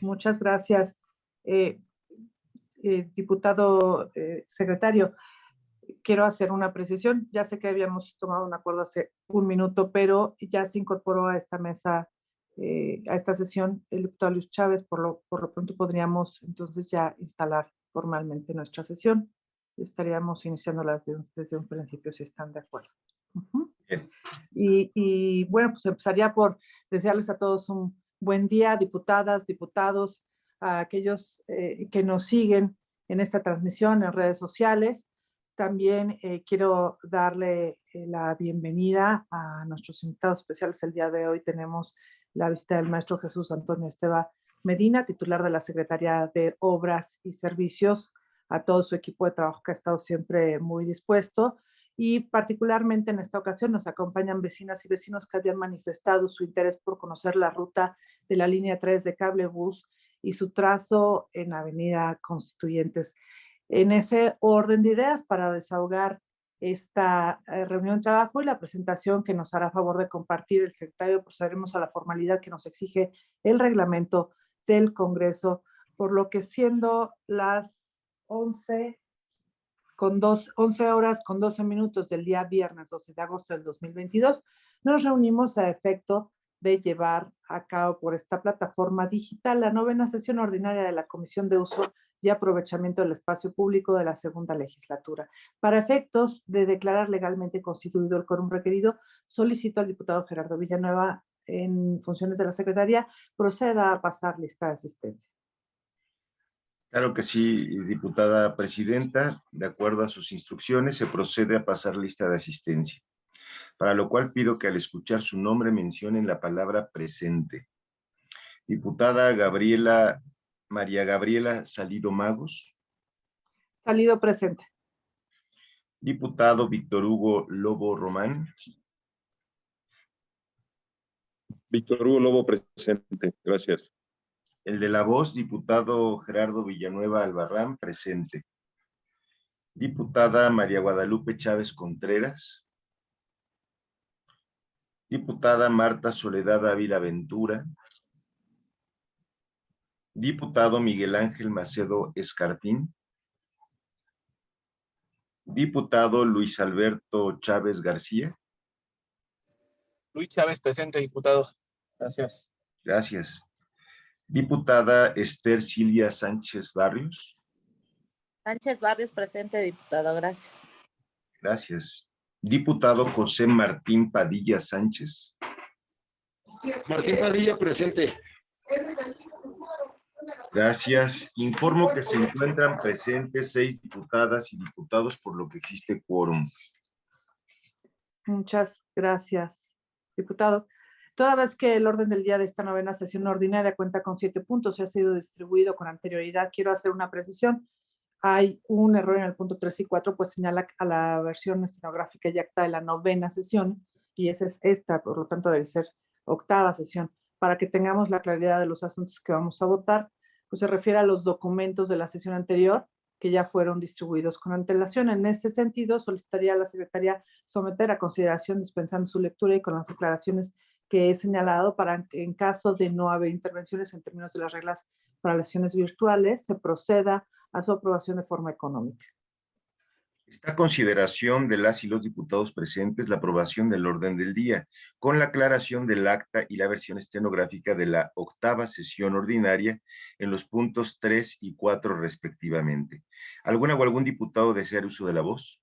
Muchas gracias, eh, diputado secretario. Quiero hacer una precisión. Ya sé que habíamos tomado un acuerdo hace un minuto, pero ya se incorporó a esta mesa, a esta sesión, el diputado Luis Chávez. Por lo pronto podríamos entonces ya instalar formalmente nuestra sesión. Estaríamos iniciándola desde un principio, si están de acuerdo. Bien. Y bueno, pues empezaría por desearles a todos un buen día, diputadas, diputados, a aquellos que nos siguen en esta transmisión en redes sociales. También quiero darle la bienvenida a nuestros invitados especiales. El día de hoy tenemos la visita del maestro Jesús Antonio Esteva Medina, titular de la Secretaría de Obras y Servicios, a todo su equipo de trabajo que ha estado siempre muy dispuesto. Y particularmente en esta ocasión nos acompañan vecinas y vecinos que habían manifestado su interés por conocer la ruta de la línea 3 de Cablebús y su trazo en Avenida Constituyentes. En ese orden de ideas, para desahogar esta reunión de trabajo y la presentación que nos hará favor de compartir el secretario, procederemos a la formalidad que nos exige el reglamento del Congreso, por lo que siendo las 11 horas con 12 minutos del día viernes 12 de agosto del 2022, nos reunimos a efecto de llevar a cabo por esta plataforma digital la novena sesión ordinaria de la Comisión de Uso y Aprovechamiento del Espacio Público de la segunda legislatura. Para efectos de declarar legalmente constituido el quórum requerido, solicito al diputado Gerardo Villanueva, en funciones de la Secretaría, proceda a pasar lista de asistencia. Claro que sí, diputada presidenta. De acuerdo a sus instrucciones, se procede a pasar lista de asistencia, para lo cual pido que al escuchar su nombre mencionen la palabra presente. Diputada María Gabriela Salido Magos. Salido presente. Diputado Víctor Hugo Lobo Román. Víctor Hugo Lobo presente, gracias. El de la voz, diputado Gerardo Villanueva Albarrán, presente. Diputada María Guadalupe Chávez Contreras. Diputada Marta Soledad Ávila Ventura. Diputado Miguel Ángel Macedo Escarpín. Diputado Luis Alberto Chávez García. Luis Chávez presente, diputado. Gracias. Gracias. Diputada Esther Silvia Sánchez Barrios. Sánchez Barrios presente, diputado. Gracias. Gracias. Diputado José Martín Padilla Sánchez. Martín Padilla presente. Gracias. Informo que se encuentran presentes 6 diputadas y diputados, por lo que existe quórum. Muchas gracias, diputado. Toda vez que el orden del día de esta novena sesión ordinaria cuenta con 7 puntos y ha sido distribuido con anterioridad, quiero hacer una precisión. Hay un error en el punto 3 y 4, pues señala a la versión estenográfica y acta de la novena sesión, y esa es esta, por lo tanto debe ser octava sesión. Para que tengamos la claridad de los asuntos que vamos a votar, pues se refiere a los documentos de la sesión anterior, que ya fueron distribuidos con antelación. En este sentido, solicitaría a la Secretaría someter a consideración, dispensando su lectura y con las declaraciones que he señalado, para que en caso de no haber intervenciones en términos de las reglas para las sesiones virtuales, se proceda a su aprobación de forma económica. Está a consideración de las y los diputados presentes la aprobación del orden del día, con la aclaración del acta y la versión estenográfica de la octava sesión ordinaria en los puntos 3 y 4 respectivamente. ¿Alguna o algún diputado desea uso de la voz?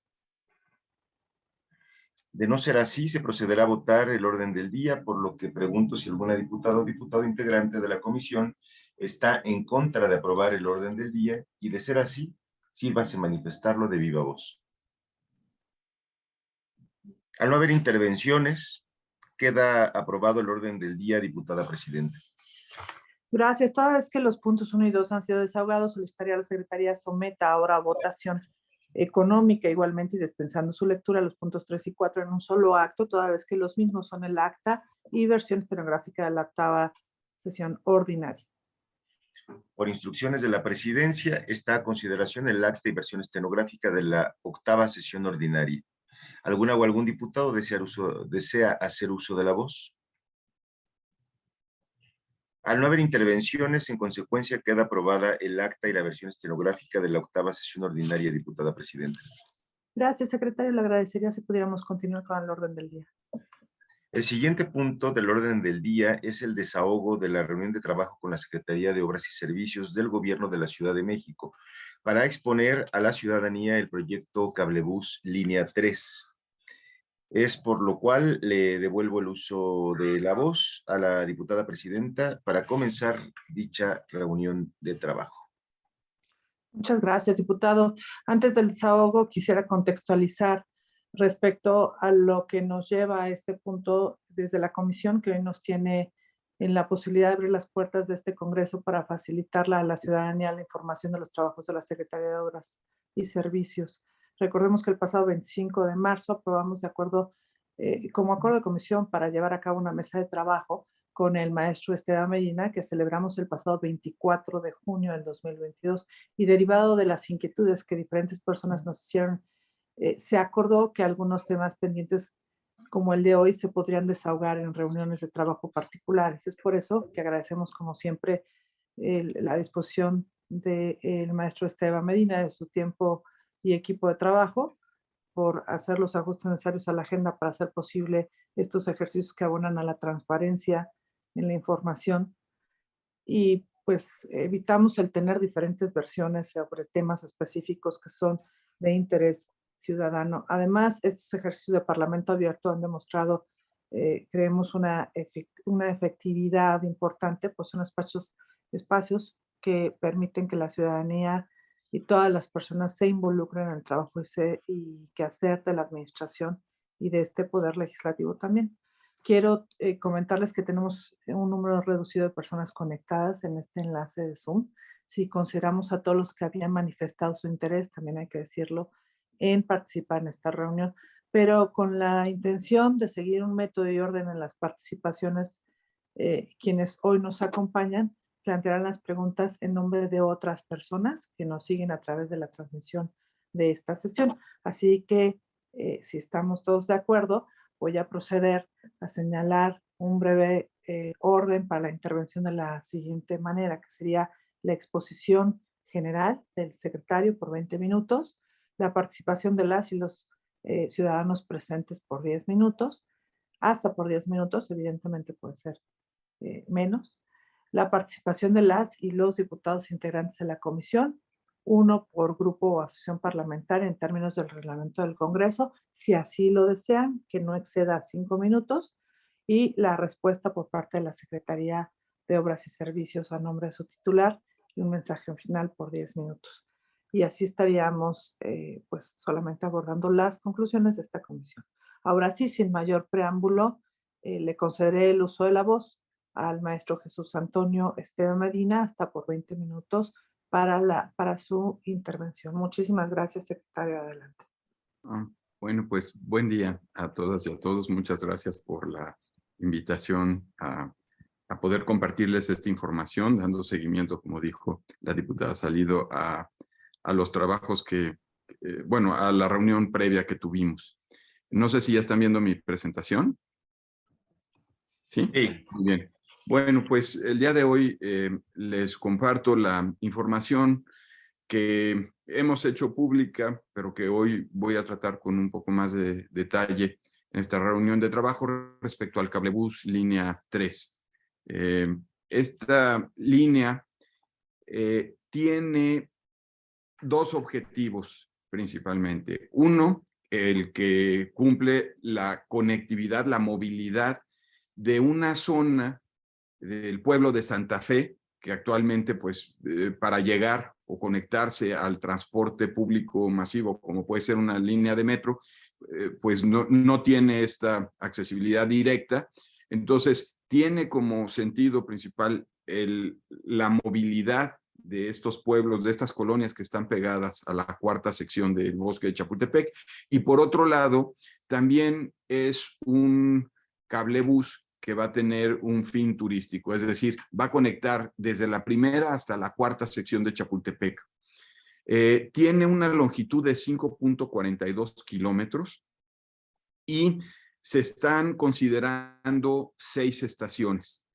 De no ser así, se procederá a votar el orden del día, por lo que pregunto si alguna diputada o diputado integrante de la comisión está en contra de aprobar el orden del día, y de ser así, sírvase manifestarlo de viva voz. Al no haber intervenciones, queda aprobado el orden del día, diputada presidenta. Gracias. Toda vez que los puntos 1 y 2 han sido desahogados, solicitaría a la Secretaría someta ahora a votación económica igualmente, y dispensando su lectura, los puntos 3 y 4 en un solo acto, toda vez que los mismos son el acta y versión estenográfica de la octava sesión ordinaria. Por instrucciones de la presidencia, está a consideración el acta y versión estenográfica de la octava sesión ordinaria. ¿Alguna o algún diputado desea hacer uso de la voz? Al no haber intervenciones, en consecuencia queda aprobada el acta y la versión estenográfica de la 8ª sesión ordinaria, diputada presidenta. Gracias, secretario. Le agradecería si pudiéramos continuar con el orden del día. El siguiente punto del orden del día es el desahogo de la reunión de trabajo con la Secretaría de Obras y Servicios del Gobierno de la Ciudad de México para exponer a la ciudadanía el proyecto Cablebús Línea 3. Es por lo cual le devuelvo el uso de la voz a la diputada presidenta para comenzar dicha reunión de trabajo. Muchas gracias, diputado. Antes del desahogo, quisiera contextualizar respecto a lo que nos lleva a este punto desde la comisión, que hoy nos tiene en la posibilidad de abrir las puertas de este Congreso para facilitarla a la ciudadanía la información de los trabajos de la Secretaría de Obras y Servicios. Recordemos que el pasado 25 de marzo aprobamos como acuerdo de comisión para llevar a cabo una mesa de trabajo con el maestro Esteban Medina, que celebramos el pasado 24 de junio del 2022, y derivado de las inquietudes que diferentes personas nos hicieron, se acordó que algunos temas pendientes como el de hoy se podrían desahogar en reuniones de trabajo particulares. Es por eso que agradecemos, como siempre, la disposición del maestro Esteban Medina, de su tiempo y equipo de trabajo, por hacer los ajustes necesarios a la agenda para hacer posible estos ejercicios que abonan a la transparencia en la información, y pues evitamos el tener diferentes versiones sobre temas específicos que son de interés ciudadano. Además, estos ejercicios de Parlamento abierto han demostrado, creemos, una efectividad importante, pues son espacios que permiten que la ciudadanía y todas las personas se involucren en el trabajo y quehacer de la administración y de este poder legislativo también. Quiero comentarles que tenemos un número reducido de personas conectadas en este enlace de Zoom. Si consideramos a todos los que habían manifestado su interés, también hay que decirlo, en participar en esta reunión, pero con la intención de seguir un método y orden en las participaciones, quienes hoy nos acompañan plantearán las preguntas en nombre de otras personas que nos siguen a través de la transmisión de esta sesión. Así que, si estamos todos de acuerdo, voy a proceder a señalar un breve orden para la intervención de la siguiente manera, que sería la exposición general del secretario por 20 minutos, la participación de las y los ciudadanos presentes por 10 minutos, hasta por 10 minutos, evidentemente puede ser menos, la participación de las y los diputados integrantes de la comisión, uno por grupo o asociación parlamentaria en términos del reglamento del Congreso, si así lo desean, que no exceda 5 minutos, y la respuesta por parte de la Secretaría de Obras y Servicios a nombre de su titular y un mensaje final por 10 minutos. Y así estaríamos pues solamente abordando las conclusiones de esta comisión. Ahora sí, sin mayor preámbulo, le concederé el uso de la voz al maestro Jesús Antonio Esteban Medina hasta por 20 minutos para su intervención. Muchísimas gracias, secretario. Adelante. Bueno, pues buen día a todas y a todos. Muchas gracias por la invitación a poder compartirles esta información, dando seguimiento, como dijo la diputada Salido, a los trabajos bueno, a la reunión previa que tuvimos. No sé si ya están viendo mi presentación. ¿Sí? Sí. Muy bien. Bueno, pues el día de hoy les comparto la información que hemos hecho pública, pero que hoy voy a tratar con un poco más de detalle en esta reunión de trabajo respecto al Cablebús Línea 3. Esta línea tiene dos objetivos principalmente. Uno, el que cumple la conectividad, la movilidad de una zona del pueblo de Santa Fe, que actualmente, pues, para llegar o conectarse al transporte público masivo, como puede ser una línea de metro, pues no tiene esta accesibilidad directa. Entonces, tiene como sentido principal la movilidad de estos pueblos, de estas colonias que están pegadas a la cuarta sección del bosque de Chapultepec. Y por otro lado, también es un cablebús que va a tener un fin turístico, es decir, va a conectar desde la primera hasta la cuarta sección de Chapultepec. Tiene una longitud de 5.42 kilómetros y se están considerando 6 estaciones.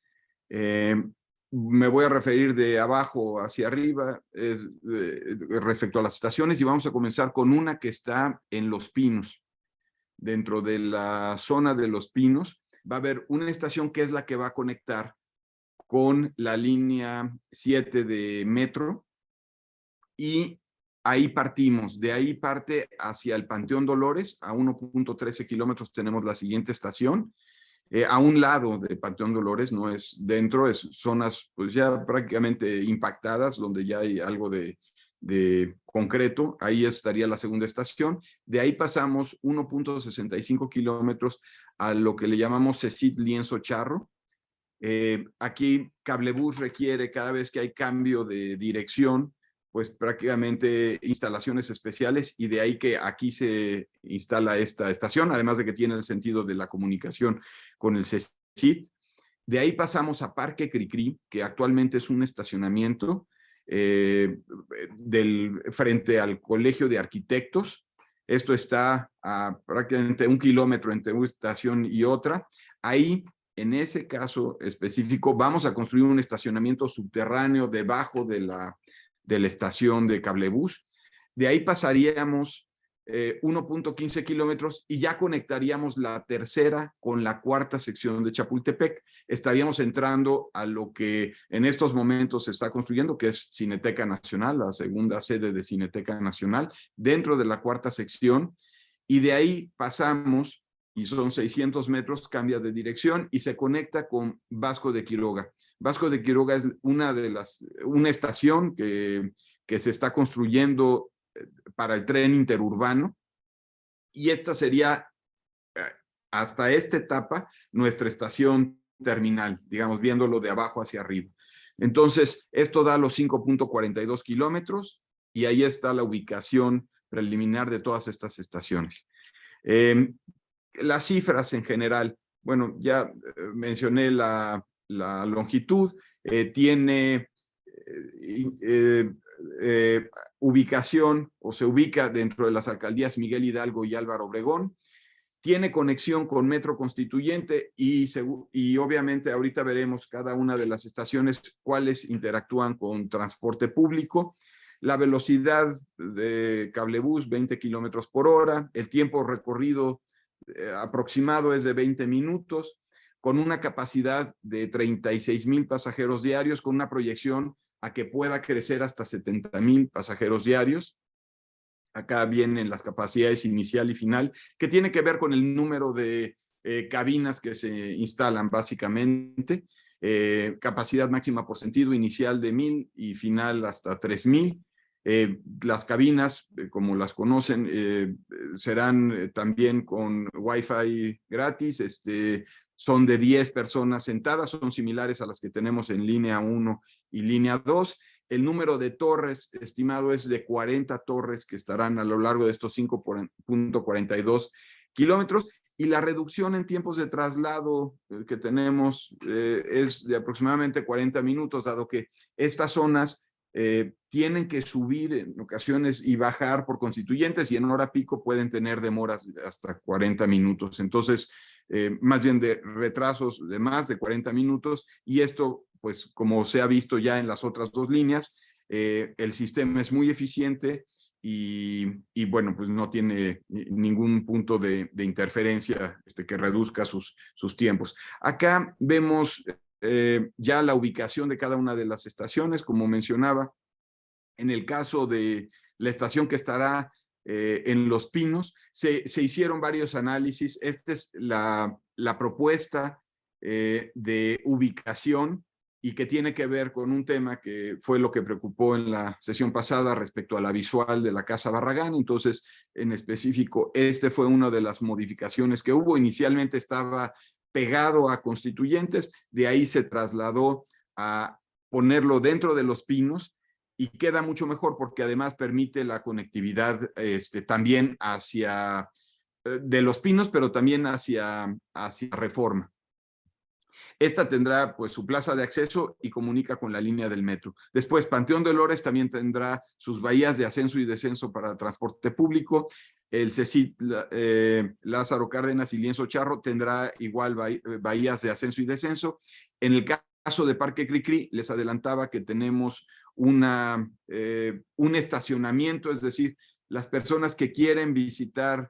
me voy a referir de abajo hacia arriba respecto a las estaciones, y vamos a comenzar con una que está en Los Pinos. Dentro de la zona de Los Pinos va a haber una estación que es la que va a conectar con la línea 7 de metro, y ahí partimos. De ahí parte hacia el Panteón Dolores. A 1.13 kilómetros tenemos la siguiente estación. A un lado de Panteón Dolores, no es dentro, es zonas pues ya prácticamente impactadas, donde ya hay algo de concreto. Ahí estaría la segunda estación. De ahí pasamos 1.65 kilómetros a lo que le llamamos CECIT Lienzo Charro. Aquí Cablebús requiere, cada vez que hay cambio de dirección, pues prácticamente instalaciones especiales, y de ahí que aquí se instala esta estación, además de que tiene el sentido de la comunicación con el CECIT. De ahí pasamos a Parque Cricri, que actualmente es un estacionamiento frente al Colegio de Arquitectos. Esto está a prácticamente 1 kilómetro entre una estación y otra. Ahí, en ese caso específico, vamos a construir un estacionamiento subterráneo debajo de la estación de Cablebús. De ahí pasaríamos 1.15 kilómetros y ya conectaríamos la tercera con la cuarta sección de Chapultepec. Estaríamos entrando a lo que en estos momentos se está construyendo, que es Cineteca Nacional, la segunda sede de Cineteca Nacional, dentro de la cuarta sección, y de ahí pasamos, y son 600 metros, cambia de dirección y se conecta con Vasco de Quiroga. Vasco de Quiroga es una estación que se está construyendo para el tren interurbano, y esta sería, hasta esta etapa, nuestra estación terminal, digamos, viéndolo de abajo hacia arriba. Entonces, esto da los 5.42 kilómetros, y ahí está la ubicación preliminar de todas estas estaciones. Las cifras en general, bueno, ya mencioné la longitud, tiene ubicación, o se ubica dentro de las alcaldías Miguel Hidalgo y Álvaro Obregón, tiene conexión con Metro Constituyente, y obviamente ahorita veremos cada una de las estaciones cuáles interactúan con transporte público. La velocidad de Cablebús, 20 kilómetros por hora, el tiempo recorrido aproximado es de 20 minutos, con una capacidad de 36,000 pasajeros diarios, con una proyección a que pueda crecer hasta 70,000 pasajeros diarios. Acá vienen las capacidades inicial y final, que tiene que ver con el número de cabinas que se instalan básicamente. Capacidad máxima por sentido, inicial de 1,000 y final hasta 3,000. Las cabinas, como las conocen, serán también con Wi-Fi gratis, son de 10 personas sentadas, son similares a las que tenemos en línea 1 y línea 2. El número de torres estimado es de 40 torres que estarán a lo largo de estos 5.42 kilómetros, y la reducción en tiempos de traslado que tenemos es de aproximadamente 40 minutos, dado que estas zonas tienen que subir en ocasiones y bajar por Constituyentes, y en hora pico pueden tener demoras de hasta 40 minutos. Entonces, más bien de retrasos de más de 40 minutos, y esto, pues como se ha visto ya en las otras dos líneas, el sistema es muy eficiente y bueno, pues no tiene ningún punto de interferencia que reduzca sus tiempos. Acá vemos ya la ubicación de cada una de las estaciones, como mencionaba. En el caso de la estación que estará en Los Pinos, se hicieron varios análisis. Esta es la propuesta de ubicación, y que tiene que ver con un tema que fue lo que preocupó en la sesión pasada respecto a la visual de la Casa Barragán. Entonces, en específico, fue una de las modificaciones que hubo. Inicialmente estaba pegado a Constituyentes, de ahí se trasladó a ponerlo dentro de Los Pinos, y queda mucho mejor porque además permite la conectividad también hacia de Los Pinos, pero también hacia Reforma. Esta tendrá pues su plaza de acceso y comunica con la línea del metro. Después, Panteón Dolores también tendrá sus bahías de ascenso y descenso para transporte público. El CECIT Lázaro Cárdenas y Lienzo Charro tendrá igual bahías de ascenso y descenso. En el caso caso de Parque Cricri, les adelantaba que tenemos un estacionamiento, es decir, las personas que quieren visitar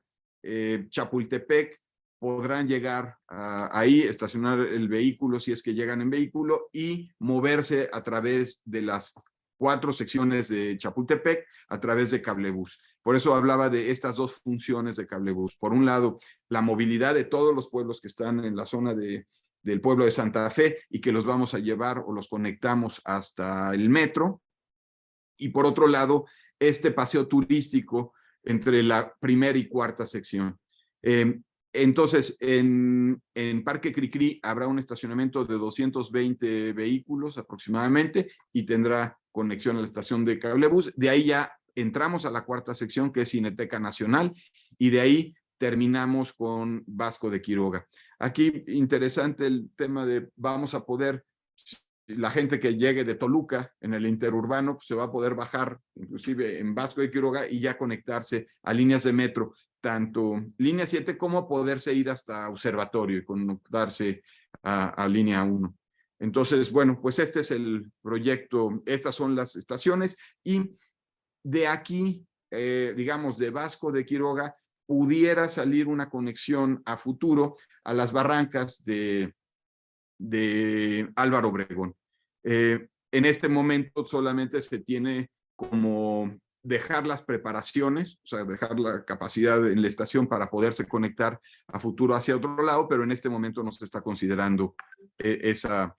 Chapultepec podrán llegar ahí, estacionar el vehículo si es que llegan en vehículo y moverse a través de las 4 secciones de Chapultepec a través de cablebús. Por eso hablaba de estas 2 funciones de cablebús. Por un lado, la movilidad de todos los pueblos que están en la zona del pueblo de Santa Fe y que los vamos a llevar o los conectamos hasta el metro. Y por otro lado, este paseo turístico entre la primera y cuarta sección. Entonces, en Parque Cricri habrá un estacionamiento de 220 vehículos aproximadamente y tendrá conexión a la estación de cablebús. De ahí ya entramos a la cuarta sección, que es Cineteca Nacional, y de ahí terminamos con Vasco de Quiroga. Aquí interesante el tema de vamos a poder, la gente que llegue de Toluca en el interurbano, pues se va a poder bajar inclusive en Vasco de Quiroga y ya conectarse a líneas de metro, tanto línea 7 como poderse ir hasta Observatorio y conectarse a línea 1. Entonces, bueno, pues este es el proyecto, estas son las estaciones y de aquí, digamos, de Vasco de Quiroga, pudiera salir una conexión a futuro a las barrancas de Álvaro Obregón. En este momento solamente se tiene como dejar las preparaciones, o sea, dejar la capacidad en la estación para poderse conectar a futuro hacia otro lado, pero en este momento no se está considerando esa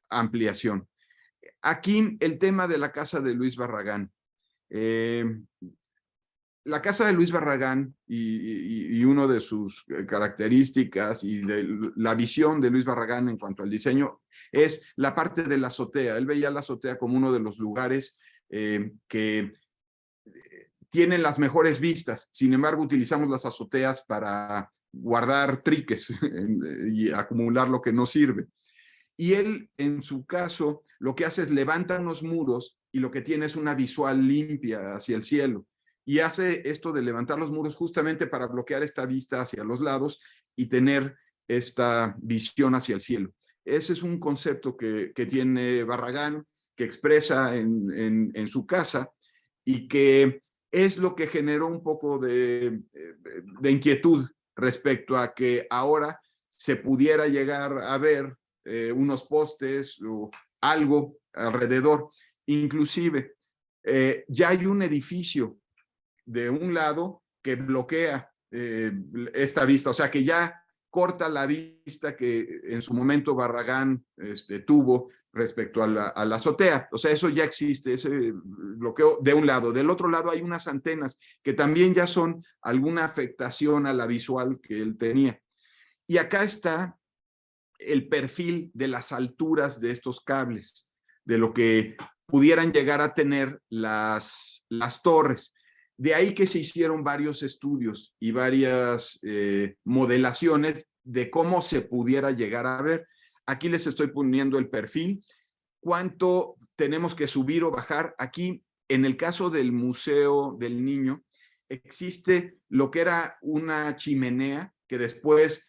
ampliación. Aquí el tema de la casa de Luis Barragán. La casa de Luis Barragán y una de sus características y de la visión de Luis Barragán en cuanto al diseño es la parte de la azotea. Él veía la azotea como uno de los lugares que tienen las mejores vistas. Sin embargo, utilizamos las azoteas para guardar triques y acumular lo que no sirve. Y él, en su caso, lo que hace es levanta unos muros y lo que tiene es una visual limpia hacia el cielo. Y hace esto de levantar los muros justamente para bloquear esta vista hacia los lados y tener esta visión hacia el cielo. Ese es un concepto que tiene Barragán, que expresa en su casa y que es lo que generó un poco de inquietud respecto a que ahora se pudiera llegar a ver unos postes o algo alrededor. Inclusive, ya hay un edificio de un lado que bloquea esta vista, o sea que ya corta la vista que en su momento Barragán tuvo respecto a la azotea. O sea, eso ya existe, ese bloqueo de un lado. Del otro lado hay unas antenas que también ya son alguna afectación a la visual que él tenía. Y acá está el perfil de las alturas de estos cables, de lo que pudieran llegar a tener las torres. De ahí que se hicieron varios estudios y varias modelaciones de cómo se pudiera llegar a ver. Aquí les estoy poniendo el perfil, cuánto tenemos que subir o bajar. Aquí, en el caso del Museo del Niño, existe lo que era una chimenea que después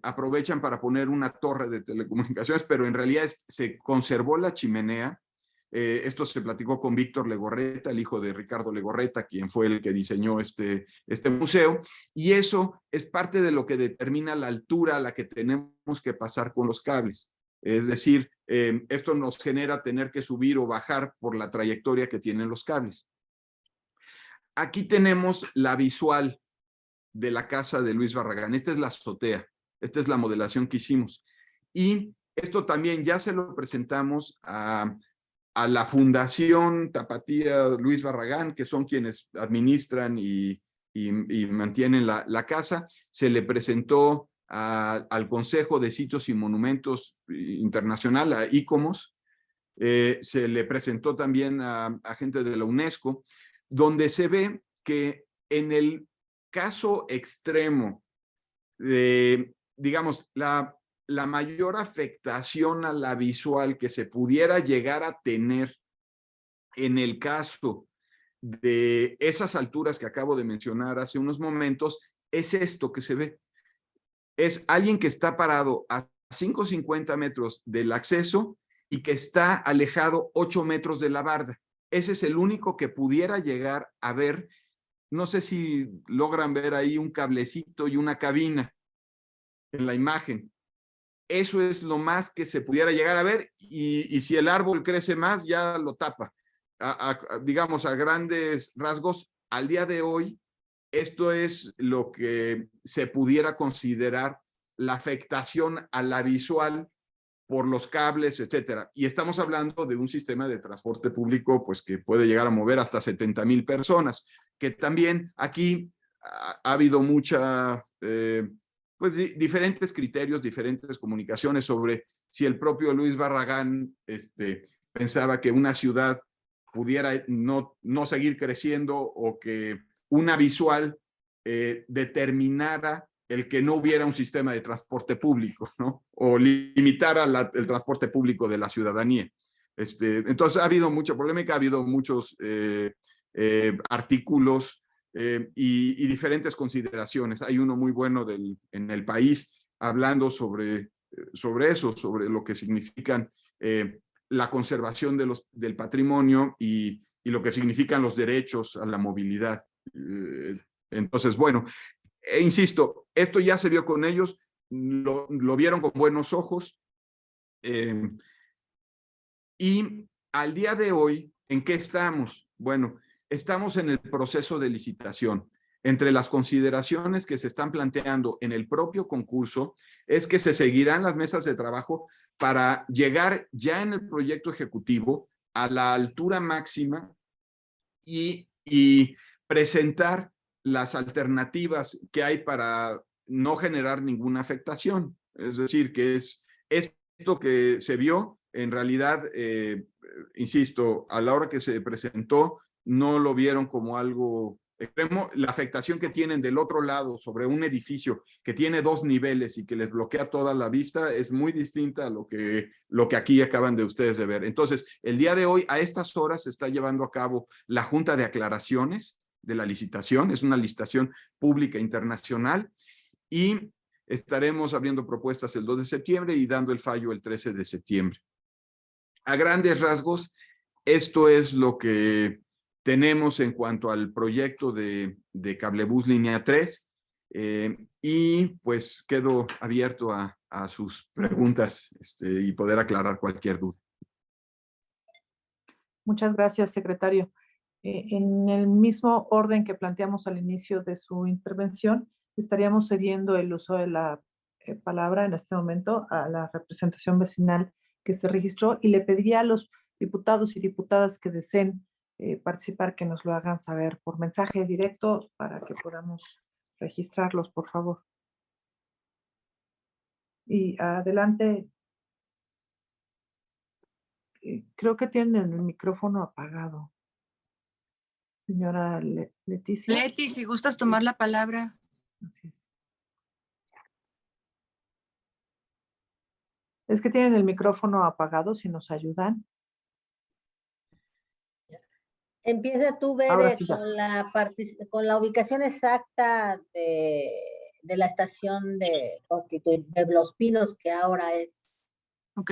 aprovechan para poner una torre de telecomunicaciones, pero en realidad se conservó la chimenea. Esto se platicó con Víctor Legorreta, el hijo de Ricardo Legorreta, quien fue el que diseñó este museo, y eso es parte de lo que determina la altura a la que tenemos que pasar con los cables. Es decir, esto nos genera tener que subir o bajar por la trayectoria que tienen los cables. Aquí tenemos la visual de la casa de Luis Barragán. Esta es la azotea, esta es la modelación que hicimos. Y esto también ya se lo presentamos a la Fundación Tapatía Luis Barragán, que son quienes administran y mantienen la casa. Se le presentó al Consejo de Sitios y Monumentos Internacional, a ICOMOS. Se le presentó también a gente de la UNESCO, donde se ve que en el caso extremo de, digamos, la mayor afectación a la visual que se pudiera llegar a tener en el caso de esas alturas que acabo de mencionar hace unos momentos, es esto que se ve. Es alguien que está parado a 550 metros del acceso y que está alejado 8 metros de la barda. Ese es el único que pudiera llegar a ver. No sé si logran ver ahí un cablecito y una cabina en la imagen. Eso es lo más que se pudiera llegar a ver, y si el árbol crece más, ya lo tapa. Digamos, a grandes rasgos, al día de hoy, esto es lo que se pudiera considerar la afectación a la visual por los cables, etcétera. Y estamos hablando de un sistema de transporte público pues que puede llegar a mover hasta 70,000 personas, que también aquí ha habido mucha, pues diferentes criterios, diferentes comunicaciones sobre si el propio Luis Barragán pensaba que una ciudad pudiera no seguir creciendo, o que una visual determinara el que no hubiera un sistema de transporte público, ¿no? O limitara el transporte público de la ciudadanía. Entonces ha habido mucha polémica, ha habido muchos artículos y diferentes consideraciones. Hay uno muy bueno en El País hablando sobre eso, sobre lo que significan la conservación del patrimonio y lo que significan los derechos a la movilidad. Entonces, bueno, insisto, esto ya se vio con ellos, lo vieron con buenos ojos, y al día de hoy, ¿en qué estamos? Bueno, estamos en el proceso de licitación. Entre las consideraciones que se están planteando en el propio concurso es que se seguirán las mesas de trabajo para llegar ya en el proyecto ejecutivo a la altura máxima y presentar las alternativas que hay para no generar ninguna afectación. Es decir, que es esto que se vio, en realidad, insisto, a la hora que se presentó, no lo vieron como algo extremo. La afectación que tienen del otro lado sobre un edificio que tiene 2 niveles y que les bloquea toda la vista es muy distinta a lo que aquí acaban de ustedes de ver. Entonces, el día de hoy, a estas horas, se está llevando a cabo la Junta de Aclaraciones de la licitación. Es una licitación pública internacional y estaremos abriendo propuestas el 2 de septiembre y dando el fallo el 13 de septiembre. A grandes rasgos, esto es lo que tenemos en cuanto al proyecto de Cablebús Línea 3, y pues quedo abierto a sus preguntas y poder aclarar cualquier duda. Muchas gracias, secretario. En el mismo orden que planteamos al inicio de su intervención, estaríamos cediendo el uso de la palabra en este momento a la representación vecinal que se registró, y le pediría a los diputados y diputadas que deseen participar que nos lo hagan saber por mensaje directo para que podamos registrarlos, por favor. Y adelante. Creo que tienen el micrófono apagado. Señora Leticia. Leti, si gustas tomar la palabra. Así es. Es que tienen el micrófono apagado, si nos ayudan. Empieza tú, Bere, sí, con la ubicación exacta de la estación de Los Pinos, que ahora es. Ok.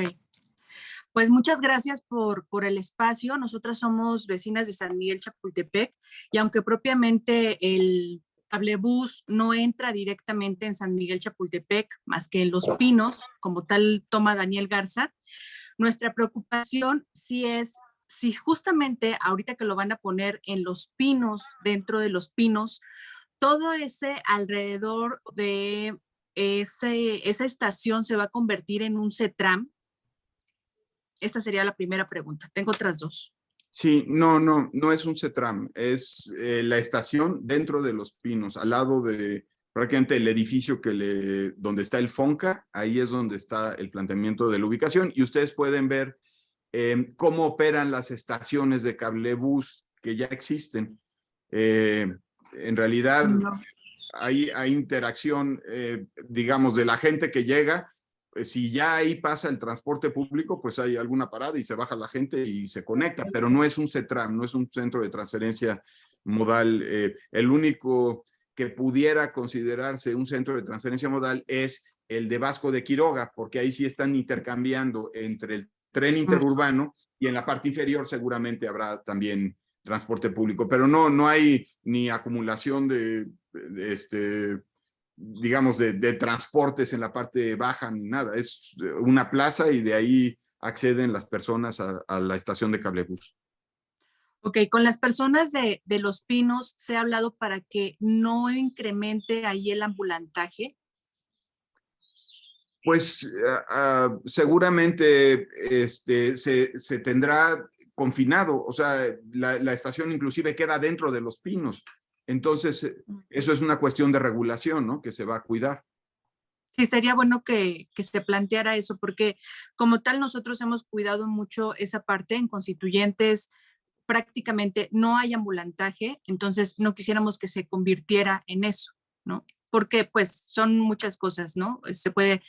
Pues muchas gracias por el espacio. Nosotras somos vecinas de San Miguel Chapultepec, y aunque propiamente el cablebús no entra directamente en San Miguel Chapultepec, más que en Los Pinos, como tal toma Daniel Garza, nuestra preocupación sí es si justamente ahorita que lo van a poner en Los Pinos, dentro de Los Pinos, todo ese alrededor de esa estación se va a convertir en un CETRAM. Esta sería la primera pregunta. Tengo otras dos. Sí, no es un CETRAM, es la estación dentro de Los Pinos, al lado de prácticamente el edificio donde está el FONCA. Ahí es donde está el planteamiento de la ubicación, y ustedes pueden ver cómo operan las estaciones de cablebús que ya existen. En realidad hay interacción, digamos, de la gente que llega. Si ya ahí pasa el transporte público, pues hay alguna parada y se baja la gente y se conecta, pero no es un CETRAM, no es un centro de transferencia modal. El único que pudiera considerarse un centro de transferencia modal es el de Vasco de Quiroga, porque ahí sí están intercambiando entre el tren interurbano y en la parte inferior seguramente habrá también transporte público, pero no hay ni acumulación digamos, de transportes en la parte baja ni nada. Es una plaza y de ahí acceden las personas a la estación de cablebús. Ok, con las personas de Los Pinos se ha hablado para que no incremente ahí el ambulantaje. Pues seguramente se tendrá confinado, o sea, la estación inclusive queda dentro de Los Pinos. Entonces, eso es una cuestión de regulación, ¿no? Que se va a cuidar. Sí, sería bueno que se planteara eso, porque como tal nosotros hemos cuidado mucho esa parte en Constituyentes. Prácticamente no hay ambulantaje, entonces no quisiéramos que se convirtiera en eso, ¿no? Porque pues son muchas cosas, ¿no? Se puede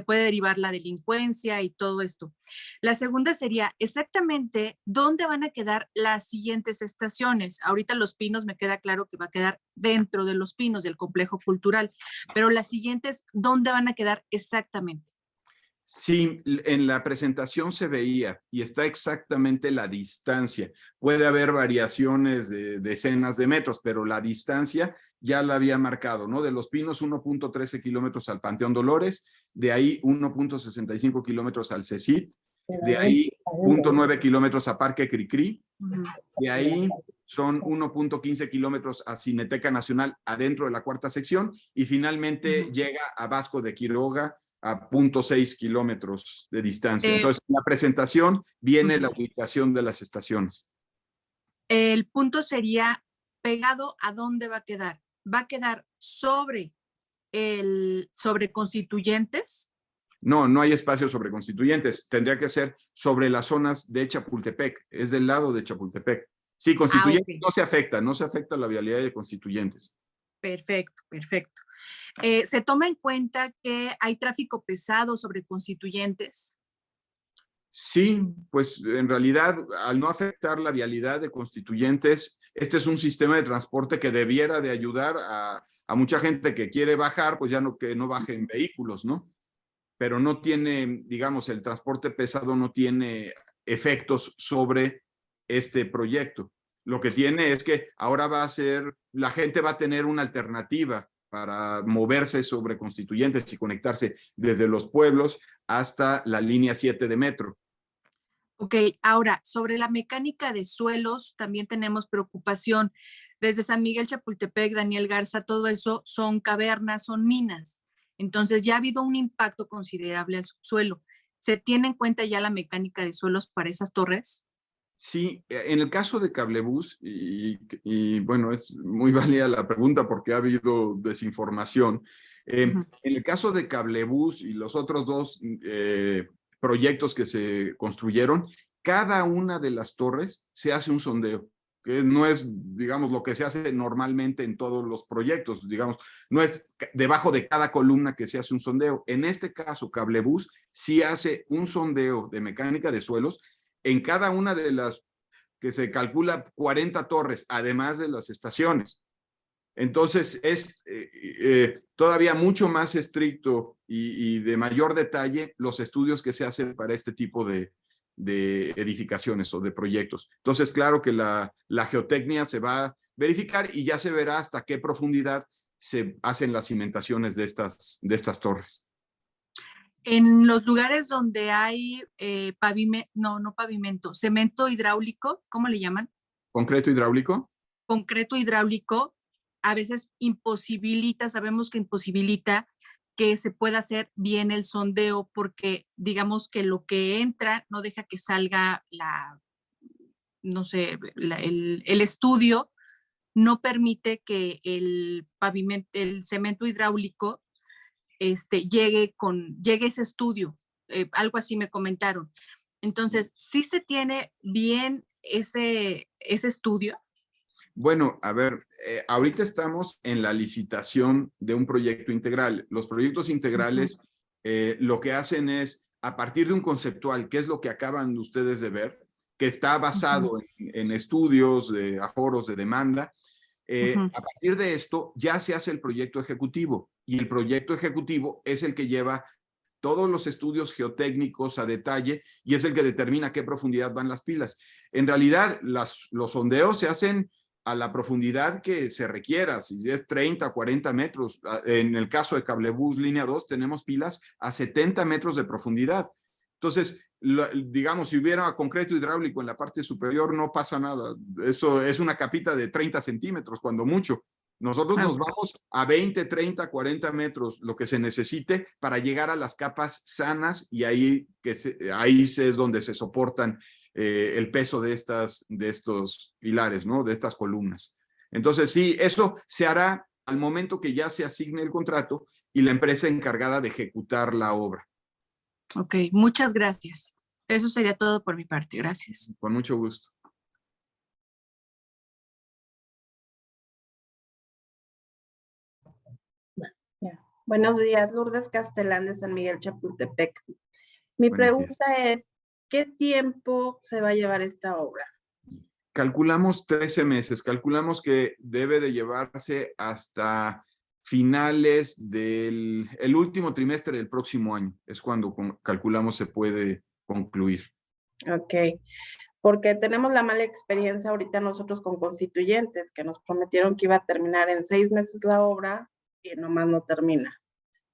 derivar la delincuencia y todo esto. La segunda sería exactamente dónde van a quedar las siguientes estaciones. Ahorita Los Pinos me queda claro que va a quedar dentro de Los Pinos, del complejo cultural, pero las siguientes, ¿dónde van a quedar exactamente? Sí, en la presentación se veía y está exactamente la distancia. Puede haber variaciones de decenas de metros, pero la distancia ya la había marcado, ¿no? De Los Pinos, 1.13 kilómetros al Panteón Dolores, de ahí 1.65 kilómetros al CECIT, de ahí 0.9 kilómetros a Parque Cricri, de ahí son 1.15 kilómetros a Cineteca Nacional adentro de la cuarta sección y finalmente llega a Vasco de Quiroga, a 0.6 kilómetros de distancia. Entonces, en la presentación viene la ubicación de las estaciones. El punto sería pegado a dónde va a quedar. ¿Va a quedar sobre Constituyentes? No hay espacio sobre Constituyentes. Tendría que ser sobre las zonas de Chapultepec. Es del lado de Chapultepec. Sí, Constituyentes okay. no se afecta la vialidad de Constituyentes. Perfecto. ¿Se toma en cuenta que hay tráfico pesado sobre Constituyentes? Sí, pues en realidad, al no afectar la vialidad de Constituyentes, este es un sistema de transporte que debiera de ayudar a mucha gente que quiere bajar, pues ya que no baje en vehículos, ¿no? Pero no tiene, digamos, el transporte pesado no tiene efectos sobre este proyecto. Lo que tiene es que ahora la gente va a tener una alternativa para moverse sobre Constituyentes y conectarse desde los pueblos hasta la línea 7 de metro. Ok, ahora, sobre la mecánica de suelos también tenemos preocupación. Desde San Miguel Chapultepec, Daniel Garza, todo eso son cavernas, son minas. Entonces ya ha habido un impacto considerable al subsuelo. ¿Se tiene en cuenta ya la mecánica de suelos para esas torres? Sí, en el caso de Cablebús, y bueno, es muy válida la pregunta porque ha habido desinformación. En el caso de Cablebús y los otros dos proyectos que se construyeron, cada una de las torres se hace un sondeo, que no es, digamos, lo que se hace normalmente en todos los proyectos, digamos, no es debajo de cada columna que se hace un sondeo. En este caso, Cablebús sí hace un sondeo de mecánica de suelos en cada una de las que se calcula 40 torres, además de las estaciones. Entonces es todavía mucho más estricto y de mayor detalle los estudios que se hacen para este tipo de edificaciones o de proyectos. Entonces, claro que la geotecnia se va a verificar y ya se verá hasta qué profundidad se hacen las cimentaciones de estas torres. En los lugares donde hay cemento hidráulico, ¿cómo le llaman? ¿Concreto hidráulico? Concreto hidráulico, a veces sabemos que imposibilita que se pueda hacer bien el sondeo porque digamos que lo que entra no deja que salga el estudio, no permite que el cemento hidráulico llegue ese estudio, algo así me comentaron. Entonces, ¿sí se tiene bien ese estudio? Bueno, a ver, ahorita estamos en la licitación de un proyecto integral. Los proyectos integrales lo que hacen es, a partir de un conceptual, que es lo que acaban ustedes de ver, que está basado en estudios de aforos de demanda, A partir de esto ya se hace el proyecto ejecutivo y el proyecto ejecutivo es el que lleva todos los estudios geotécnicos a detalle y es el que determina a qué profundidad van las pilas. En realidad, los sondeos se hacen a la profundidad que se requiera, si es 30, 40 metros. En el caso de Cablebús Línea 2 tenemos pilas a 70 metros de profundidad. Entonces, digamos, si hubiera concreto hidráulico en la parte superior, no pasa nada. Eso es una capita de 30 centímetros, cuando mucho. Nosotros nos vamos a 20, 30, 40 metros, lo que se necesite para llegar a las capas sanas y ahí es donde se soportan el peso de estos pilares, ¿no? De estas columnas. Entonces, sí, eso se hará al momento que ya se asigne el contrato y la empresa encargada de ejecutar la obra. Ok, muchas gracias. Eso sería todo por mi parte. Gracias. Con mucho gusto. Buenos días, Lourdes Castelán de San Miguel Chapultepec. Mi Buenos pregunta es, ¿qué tiempo se va a llevar esta obra? Calculamos 13 meses, calculamos que debe de llevarse hasta finales del último trimestre del próximo año, es cuando calculamos se puede concluir. Ok, porque tenemos la mala experiencia ahorita nosotros con constituyentes, que nos prometieron que iba a terminar en 6 meses la obra y nomás no termina.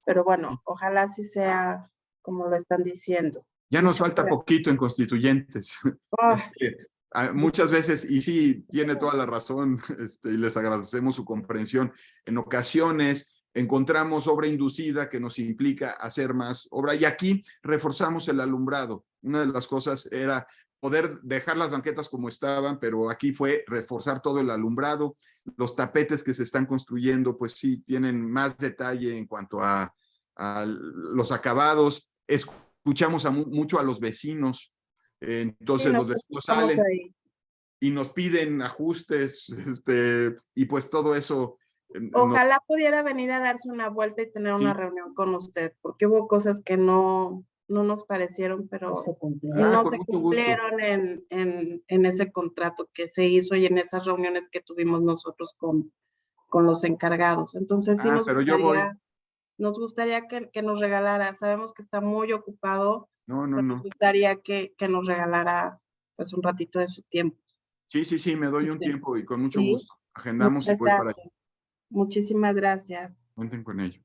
Pero bueno, ojalá sí sea como lo están diciendo. Ya nos falta poquito en constituyentes. Oh. Muchas veces, y sí, tiene toda la razón, y les agradecemos su comprensión, en ocasiones encontramos obra inducida que nos implica hacer más obra, y aquí reforzamos el alumbrado. Una de las cosas era poder dejar las banquetas como estaban, pero aquí fue reforzar todo el alumbrado. Los tapetes que se están construyendo, pues sí, tienen más detalle en cuanto a los acabados. Escuchamos mucho a los vecinos, entonces los vecinos salen ahí y nos piden ajustes, y pues todo eso. Ojalá pudiera venir a darse una vuelta y tener una reunión con usted, porque hubo cosas que no nos parecieron, pero no se cumplieron en ese contrato que se hizo y en esas reuniones que tuvimos nosotros con los encargados. Entonces sí nos gustaría que nos regalara, sabemos que está muy ocupado, nos gustaría que nos regalara pues un ratito de su tiempo. Sí, me doy un tiempo y con mucho gusto. Agendamos y voy para allá. Muchísimas gracias. Cuenten con ello.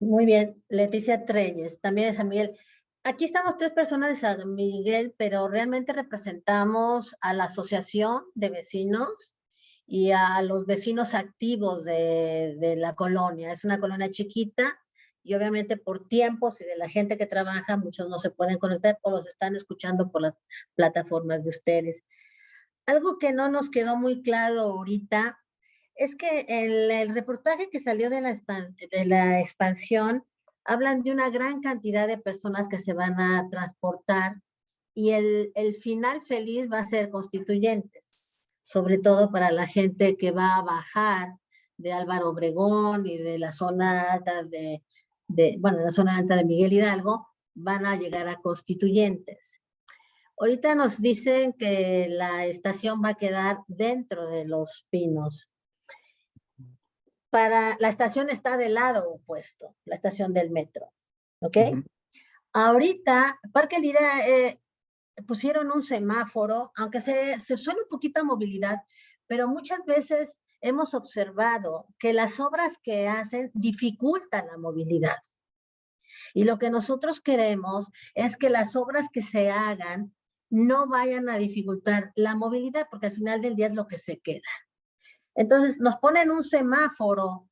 Muy bien, Leticia Treyes, también de San Miguel. Aquí estamos 3 personas de San Miguel, pero realmente representamos a la asociación de vecinos y a los vecinos activos de la colonia. Es una colonia chiquita y obviamente por tiempos y de la gente que trabaja, muchos no se pueden conectar o los están escuchando por las plataformas de ustedes. Algo que no nos quedó muy claro ahorita es que el reportaje que salió de la expansión hablan de una gran cantidad de personas que se van a transportar y el final feliz va a ser Constituyentes, sobre todo para la gente que va a bajar de Álvaro Obregón y de la zona alta la zona alta de Miguel Hidalgo, van a llegar a Constituyentes. Ahorita nos dicen que la estación va a quedar dentro de Los Pinos. La estación está del lado opuesto, la estación del metro, ¿ok? Ahorita, Parque Lira pusieron un semáforo, aunque se suena un poquito a movilidad, pero muchas veces hemos observado que las obras que hacen dificultan la movilidad. Y lo que nosotros queremos es que las obras que se hagan no vayan a dificultar la movilidad, porque al final del día es lo que se queda. Entonces, nos ponen un semáforo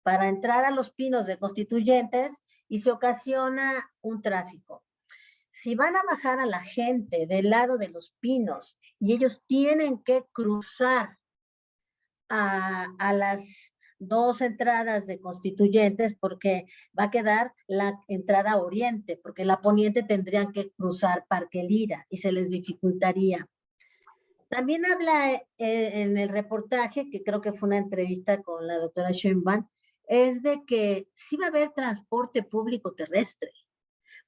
para entrar a Los Pinos de Constituyentes y se ocasiona un tráfico. Si van a bajar a la gente del lado de Los Pinos y ellos tienen que cruzar a las 2 entradas de Constituyentes, porque va a quedar la entrada oriente, porque la poniente tendrían que cruzar Parque Lira y se les dificultaría. También habla en el reportaje, que creo que fue una entrevista con la doctora Schoenban, es de que sí va a haber transporte público terrestre,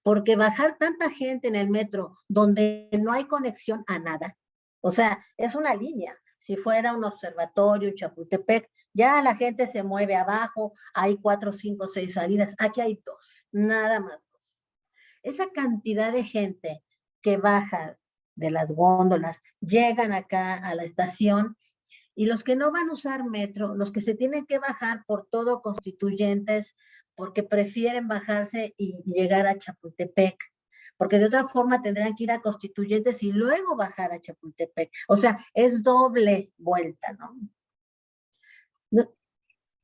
porque bajar tanta gente en el metro donde no hay conexión a nada, o sea, es una línea. Si fuera un observatorio, Chapultepec, ya la gente se mueve abajo, hay 4, 5, 6 salidas, aquí hay 2, nada más 2. Esa cantidad de gente que baja de las góndolas, llegan acá a la estación, y los que no van a usar metro, los que se tienen que bajar por todo Constituyentes, porque prefieren bajarse y llegar a Chapultepec, porque de otra forma tendrían que ir a Constituyentes y luego bajar a Chapultepec. O sea, es doble vuelta, ¿no?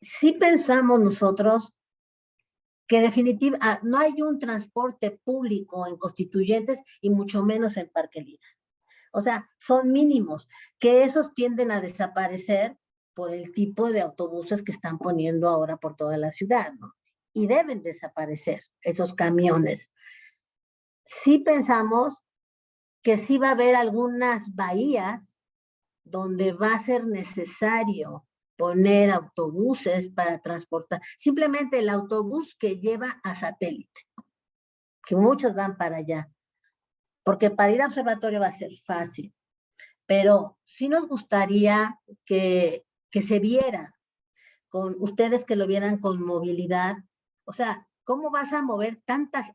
Sí pensamos nosotros que definitivamente no hay un transporte público en Constituyentes y mucho menos en Parque Lira. O sea, son mínimos, que esos tienden a desaparecer por el tipo de autobuses que están poniendo ahora por toda la ciudad, ¿no? Y deben desaparecer esos camiones. Sí pensamos que sí va a haber algunas bahías donde va a ser necesario poner autobuses para transportar, simplemente el autobús que lleva a Satélite, que muchos van para allá, porque para ir a observatorio va a ser fácil, pero sí nos gustaría que se viera, con ustedes que lo vieran con movilidad, o sea, ¿cómo vas a mover tanta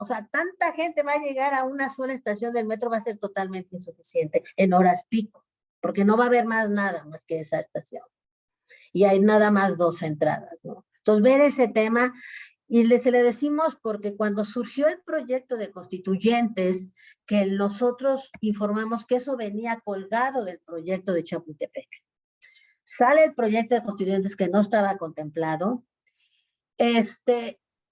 gente va a llegar a una sola estación del metro? Va a ser totalmente insuficiente en horas pico, porque no va a haber nada más que esa estación. Y hay nada más 2 entradas, ¿no? Entonces, ver ese tema, y se le decimos porque cuando surgió el proyecto de Constituyentes, que nosotros informamos que eso venía colgado del proyecto de Chapultepec. Sale el proyecto de Constituyentes que no estaba contemplado,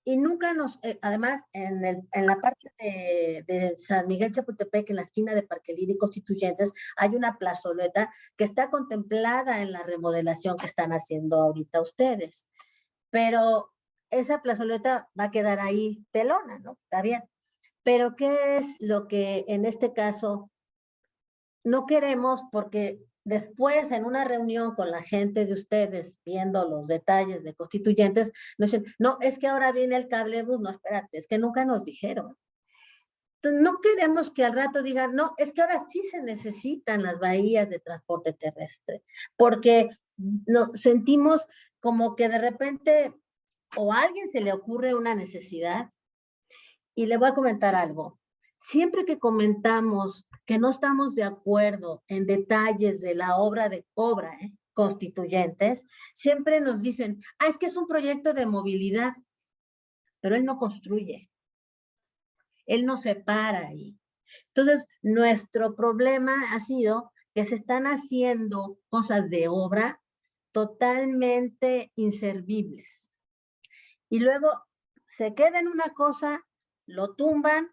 y nunca nos, además, en la parte de San Miguel Chapultepec, en la esquina de Parque Lira y Constituyentes, hay una plazoleta que está contemplada en la remodelación que están haciendo ahorita ustedes. Pero esa plazoleta va a quedar ahí pelona, ¿no? Está bien. Pero ¿qué es lo que en este caso no queremos? Porque después, en una reunión con la gente de ustedes, viendo los detalles de Constituyentes, nos dicen, no, es que ahora viene el cablebús. No, espérate, es que nunca nos dijeron. Entonces, no queremos que al rato digan, no, es que ahora sí se necesitan las bahías de transporte terrestre, porque sentimos como que de repente o a alguien se le ocurre una necesidad. Y le voy a comentar algo. Siempre que comentamos que no estamos de acuerdo en detalles de la obra Constituyentes, siempre nos dicen, es que es un proyecto de movilidad, pero él no construye. Él no se para ahí. Entonces, nuestro problema ha sido que se están haciendo cosas de obra totalmente inservibles. Y luego se queda en una cosa, lo tumban,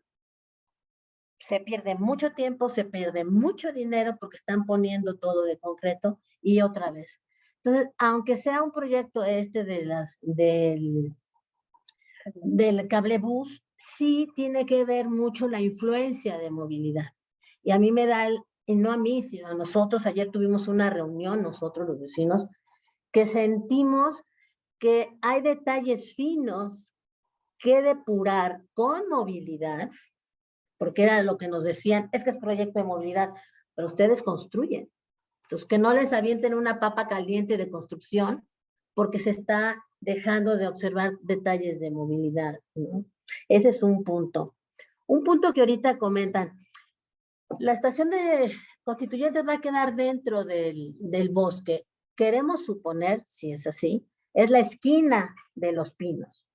se pierde mucho tiempo, se pierde mucho dinero porque están poniendo todo de concreto y otra vez. Entonces, aunque sea un proyecto del cablebús, sí tiene que ver mucho la influencia de movilidad. Y a mí me da, y no a mí, sino a nosotros, ayer tuvimos una reunión, nosotros los vecinos, que sentimos que hay detalles finos que depurar con movilidad, porque era lo que nos decían, es que es proyecto de movilidad, pero ustedes construyen. Entonces, que no les avienten una papa caliente de construcción, porque se está dejando de observar detalles de movilidad, ¿no? Ese es un punto. Un punto que ahorita comentan, la estación de Constituyentes va a quedar dentro del bosque. Queremos suponer, si es así, es la esquina de Los Pinos,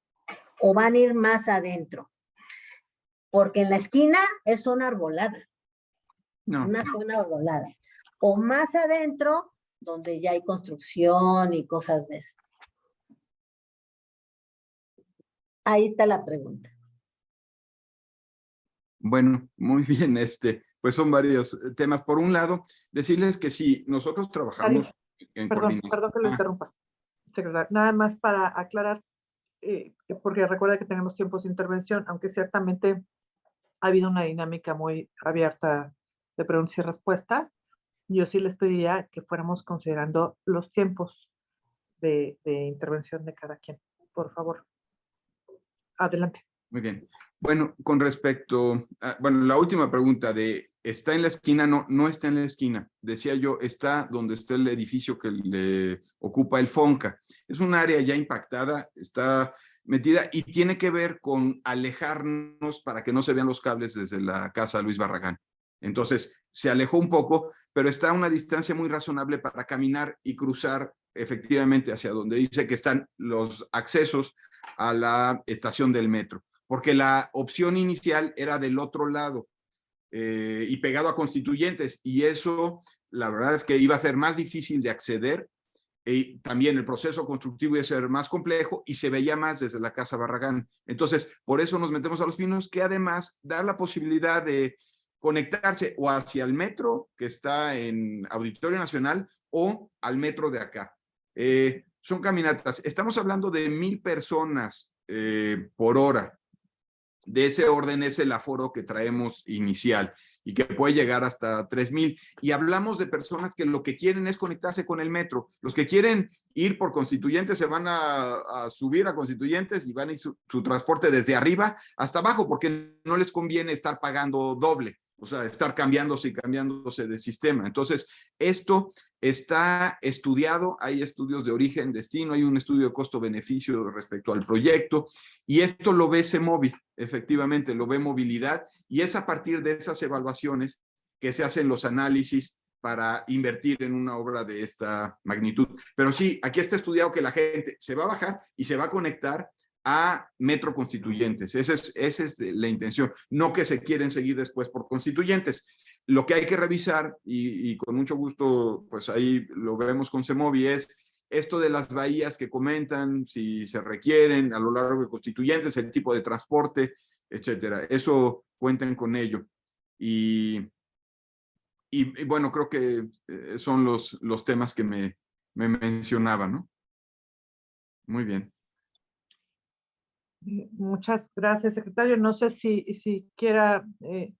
o van a ir más adentro, porque en la esquina es zona arbolada, una zona arbolada, o más adentro, donde ya hay construcción y cosas de eso. Ahí está la pregunta. Bueno, muy bien, pues son varios temas. Por un lado, decirles que sí, nosotros trabajamos en coordinación. Perdón que lo interrumpa, secretario. Nada más para aclarar, porque recuerda que tenemos tiempos de intervención, aunque ciertamente ha habido una dinámica muy abierta de preguntas y respuestas. Yo sí les pediría que fuéramos considerando los tiempos de intervención de cada quien. Por favor, adelante. Muy bien. Bueno, con respecto a, la última pregunta de está en la esquina, no está en la esquina. Decía yo, está donde está el edificio que le ocupa el FONCA. Es un área ya impactada, está metida y tiene que ver con alejarnos para que no se vean los cables desde la casa Luis Barragán. Entonces, se alejó un poco, pero está a una distancia muy razonable para caminar y cruzar efectivamente hacia donde dice que están los accesos a la estación del metro, porque la opción inicial era del otro lado, y pegado a Constituyentes, y eso la verdad es que iba a ser más difícil de acceder, y también el proceso constructivo iba a ser más complejo y se veía más desde la Casa Barragán. Entonces, por eso nos metemos a Los Pinos, que además da la posibilidad de conectarse o hacia el metro que está en Auditorio Nacional o al metro de acá. Son caminatas. Estamos hablando de 1,000 personas por hora. De ese orden es el aforo que traemos inicial y que puede llegar hasta 3,000. Y hablamos de personas que lo que quieren es conectarse con el metro. Los que quieren ir por Constituyentes se van a subir a Constituyentes y van a ir su transporte desde arriba hasta abajo, porque no les conviene estar pagando doble, o sea, estar cambiándose y cambiándose de sistema. Entonces, esto está estudiado, hay estudios de origen, destino, hay un estudio de costo-beneficio respecto al proyecto, y esto lo ve CEMOVI, efectivamente, lo ve movilidad, y es a partir de esas evaluaciones que se hacen los análisis para invertir en una obra de esta magnitud. Pero sí, aquí está estudiado que la gente se va a bajar y se va a conectar a Metro Constituyentes. Esa es la intención, no que se quieren seguir después por Constituyentes. Lo que hay que revisar, y con mucho gusto, pues ahí lo vemos con CEMOVI, es esto de las bahías que comentan, si se requieren a lo largo de Constituyentes, el tipo de transporte, etcétera. Eso cuenten con ello. Y bueno, creo que son los temas que me mencionaba, ¿no? Muy bien. Muchas gracias, secretario. No sé si quiera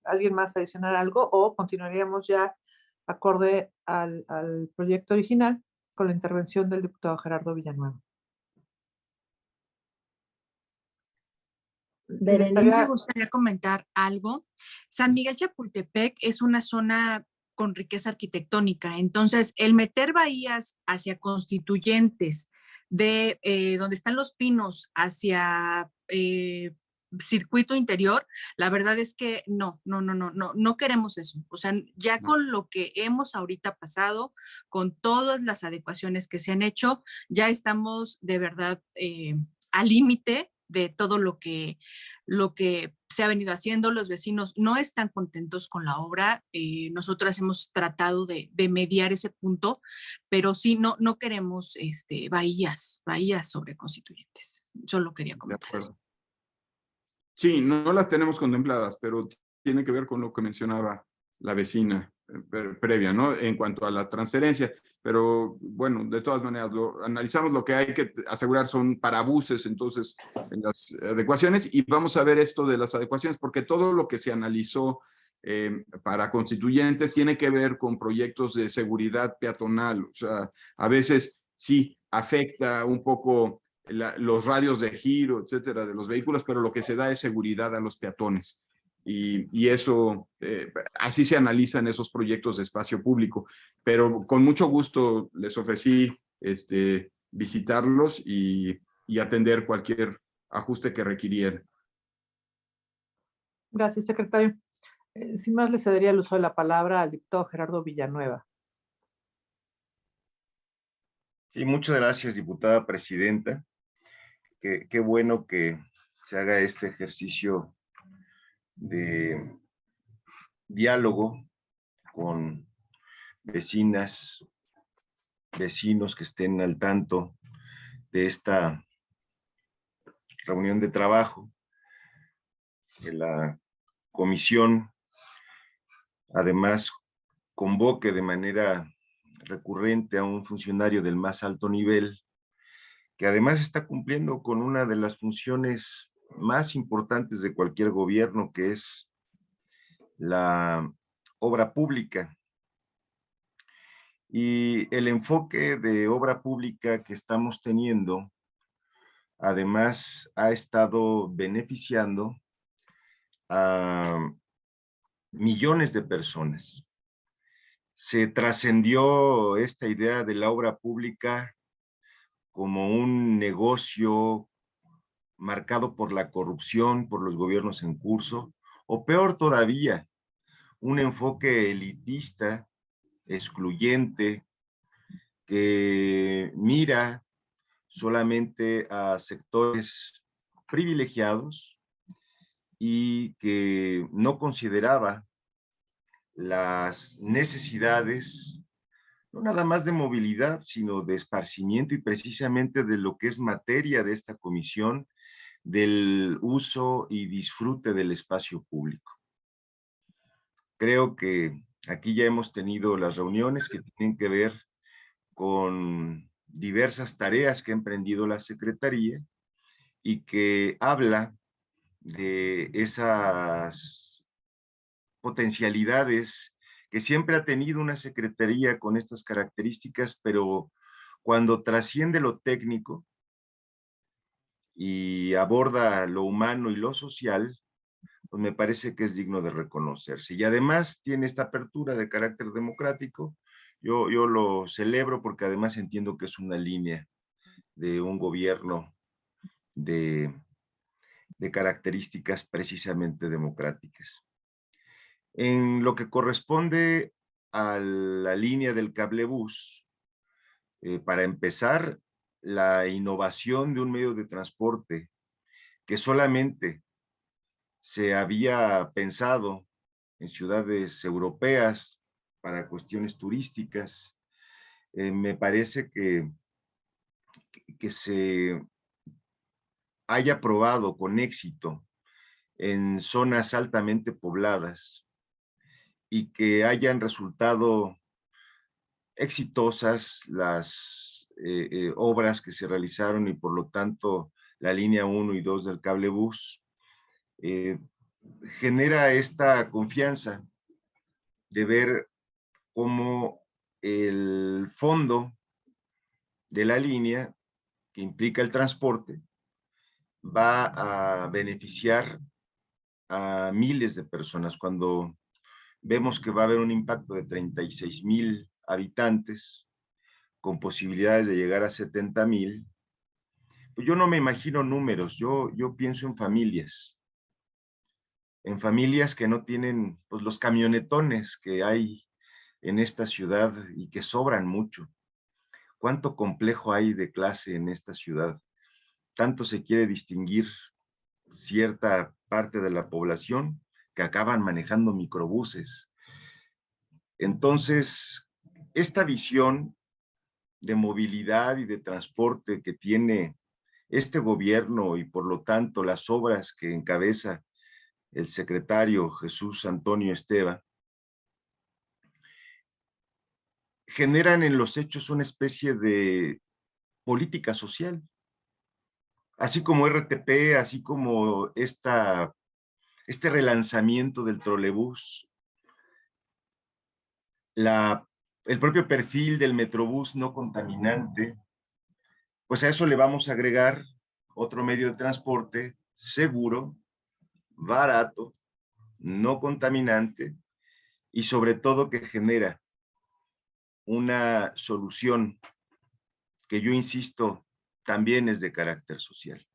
alguien más adicionar algo o continuaríamos ya acorde al proyecto original con la intervención del diputado Gerardo Villanueva. Me gustaría comentar algo. San Miguel Chapultepec es una zona con riqueza arquitectónica, entonces el meter bahías hacia Constituyentes, de donde están Los Pinos hacia circuito interior, la verdad es que no queremos eso. O sea, ya con lo que hemos ahorita pasado, con todas las adecuaciones que se han hecho, ya estamos de verdad al límite de todo lo que se ha venido haciendo. Los vecinos no están contentos con la obra. Nosotras hemos tratado de mediar ese punto, pero sí, no queremos bahías sobre Constituyentes. Solo quería comentar eso. Sí, no las tenemos contempladas, pero tiene que ver con lo que mencionaba la vecina previa, ¿no? En cuanto a la transferencia, pero bueno, de todas maneras, analizamos lo que hay que asegurar son parabuses, entonces, en las adecuaciones, y vamos a ver esto de las adecuaciones, porque todo lo que se analizó para Constituyentes tiene que ver con proyectos de seguridad peatonal, o sea, a veces sí afecta un poco los radios de giro, etcétera, de los vehículos, pero lo que se da es seguridad a los peatones. Y eso, así se analizan esos proyectos de espacio público. Pero con mucho gusto les ofrecí visitarlos y atender cualquier ajuste que requirieran. Gracias, secretario. Sin más, le cedería el uso de la palabra al diputado Gerardo Villanueva. Sí, muchas gracias, diputada presidenta. Qué bueno que se haga este ejercicio de diálogo con vecinas, vecinos que estén al tanto de esta reunión de trabajo, que la comisión además convoque de manera recurrente a un funcionario del más alto nivel, que además está cumpliendo con una de las funciones más importantes de cualquier gobierno, que es la obra pública. Y el enfoque de obra pública que estamos teniendo, además, ha estado beneficiando a millones de personas. Se trascendió esta idea de la obra pública como un negocio marcado por la corrupción, por los gobiernos en curso, o peor todavía, un enfoque elitista, excluyente, que mira solamente a sectores privilegiados y que no consideraba las necesidades, no nada más de movilidad, sino de esparcimiento y precisamente de lo que es materia de esta comisión, del uso y disfrute del espacio público. Creo que aquí ya hemos tenido las reuniones que tienen que ver con diversas tareas que ha emprendido la Secretaría y que habla de esas potencialidades que siempre ha tenido una secretaría con estas características, pero cuando trasciende lo técnico y aborda lo humano y lo social, pues me parece que es digno de reconocerse. Y además tiene esta apertura de carácter democrático. Yo lo celebro porque además entiendo que es una línea de un gobierno de características precisamente democráticas. En lo que corresponde a la línea del cablebús, para empezar, la innovación de un medio de transporte que solamente se había pensado en ciudades europeas para cuestiones turísticas, me parece que se haya probado con éxito en zonas altamente pobladas y que hayan resultado exitosas las obras que se realizaron y por lo tanto la línea 1 y 2 del cablebús genera esta confianza de ver cómo el fondo de la línea que implica el transporte va a beneficiar a miles de personas. Cuando vemos que va a haber un impacto de 36,000 habitantes con posibilidades de llegar a 70,000, pues yo no me imagino números, yo pienso en familias que no tienen pues, los camionetones que hay en esta ciudad y que sobran mucho. ¿Cuánto complejo hay de clase en esta ciudad? Tanto se quiere distinguir cierta parte de la población que acaban manejando microbuses. Entonces, esta visión de movilidad y de transporte que tiene este gobierno y por lo tanto las obras que encabeza el secretario Jesús Antonio Esteva, generan en los hechos una especie de política social. Así como RTP, así como este relanzamiento del trolebús, el propio perfil del metrobús no contaminante, pues a eso le vamos a agregar otro medio de transporte seguro, barato, no contaminante y sobre todo que genera una solución que yo insisto también es de carácter social.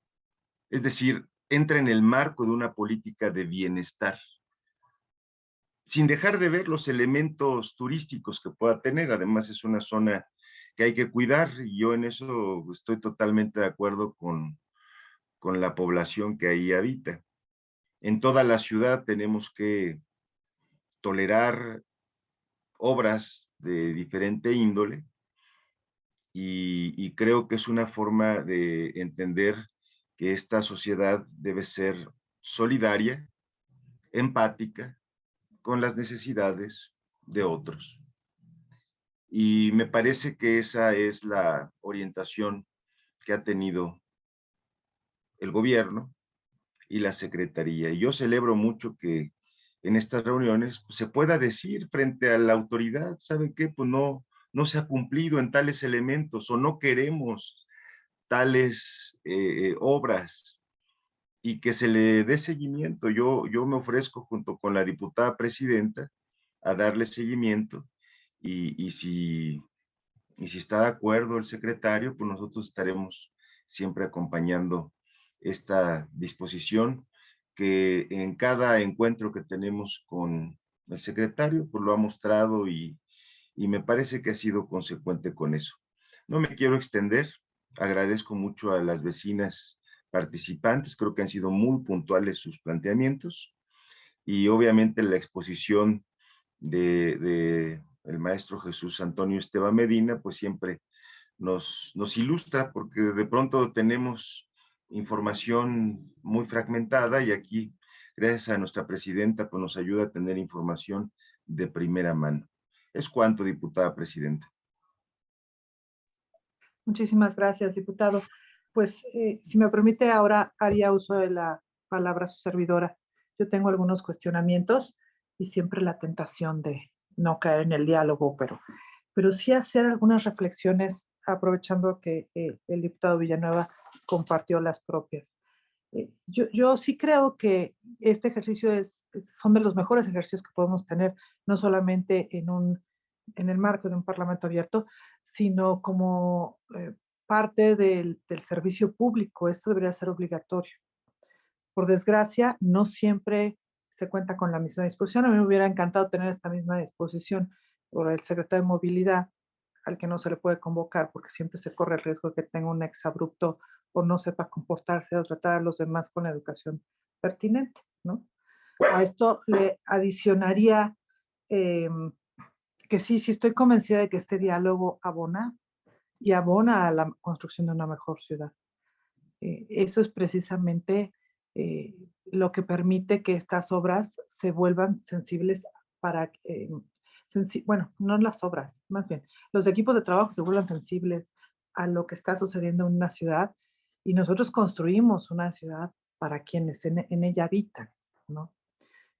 Es decir, entra en el marco de una política de bienestar, sin dejar de ver los elementos turísticos que pueda tener. Además es una zona que hay que cuidar y yo en eso estoy totalmente de acuerdo con la población que ahí habita. En toda la ciudad tenemos que tolerar obras de diferente índole y creo que es una forma de entender que esta sociedad debe ser solidaria, empática, con las necesidades de otros. Y me parece que esa es la orientación que ha tenido el gobierno y la secretaría. Y yo celebro mucho que en estas reuniones pues, se pueda decir frente a la autoridad, ¿sabe qué? Pues no se ha cumplido en tales elementos o no queremos tales obras. y que se le dé seguimiento. Yo me ofrezco junto con la diputada presidenta a darle seguimiento y si está de acuerdo el secretario, pues nosotros estaremos siempre acompañando esta disposición que en cada encuentro que tenemos con el secretario, pues lo ha mostrado y me parece que ha sido consecuente con eso. No me quiero extender, agradezco mucho a las vecinas participantes, creo que han sido muy puntuales sus planteamientos y obviamente la exposición de el maestro Jesús Antonio Esteban Medina, pues siempre nos ilustra porque de pronto tenemos información muy fragmentada y aquí, gracias a nuestra presidenta, pues nos ayuda a tener información de primera mano. Es cuanto, diputada presidenta. Muchísimas gracias, diputado. Pues, si me permite, ahora haría uso de la palabra su servidora. Yo tengo algunos cuestionamientos y siempre la tentación de no caer en el diálogo, pero sí hacer algunas reflexiones aprovechando que el diputado Villanueva compartió las propias. Yo sí creo que este ejercicio son de los mejores ejercicios que podemos tener, no solamente en el marco de un parlamento abierto, sino como parte del servicio público. Esto debería ser obligatorio. Por desgracia, no siempre se cuenta con la misma disposición. A mí me hubiera encantado tener esta misma disposición por el secretario de Movilidad, al que no se le puede convocar porque siempre se corre el riesgo de que tenga un exabrupto o no sepa comportarse o tratar a los demás con la educación pertinente, ¿no? A esto le adicionaría que sí estoy convencida de que este diálogo abona y abona a la construcción de una mejor ciudad. Eso es precisamente lo que permite que estas obras se vuelvan sensibles para, bueno, no las obras, más bien, los equipos de trabajo se vuelvan sensibles a lo que está sucediendo en una ciudad y nosotros construimos una ciudad para quienes en ella habitan, ¿no?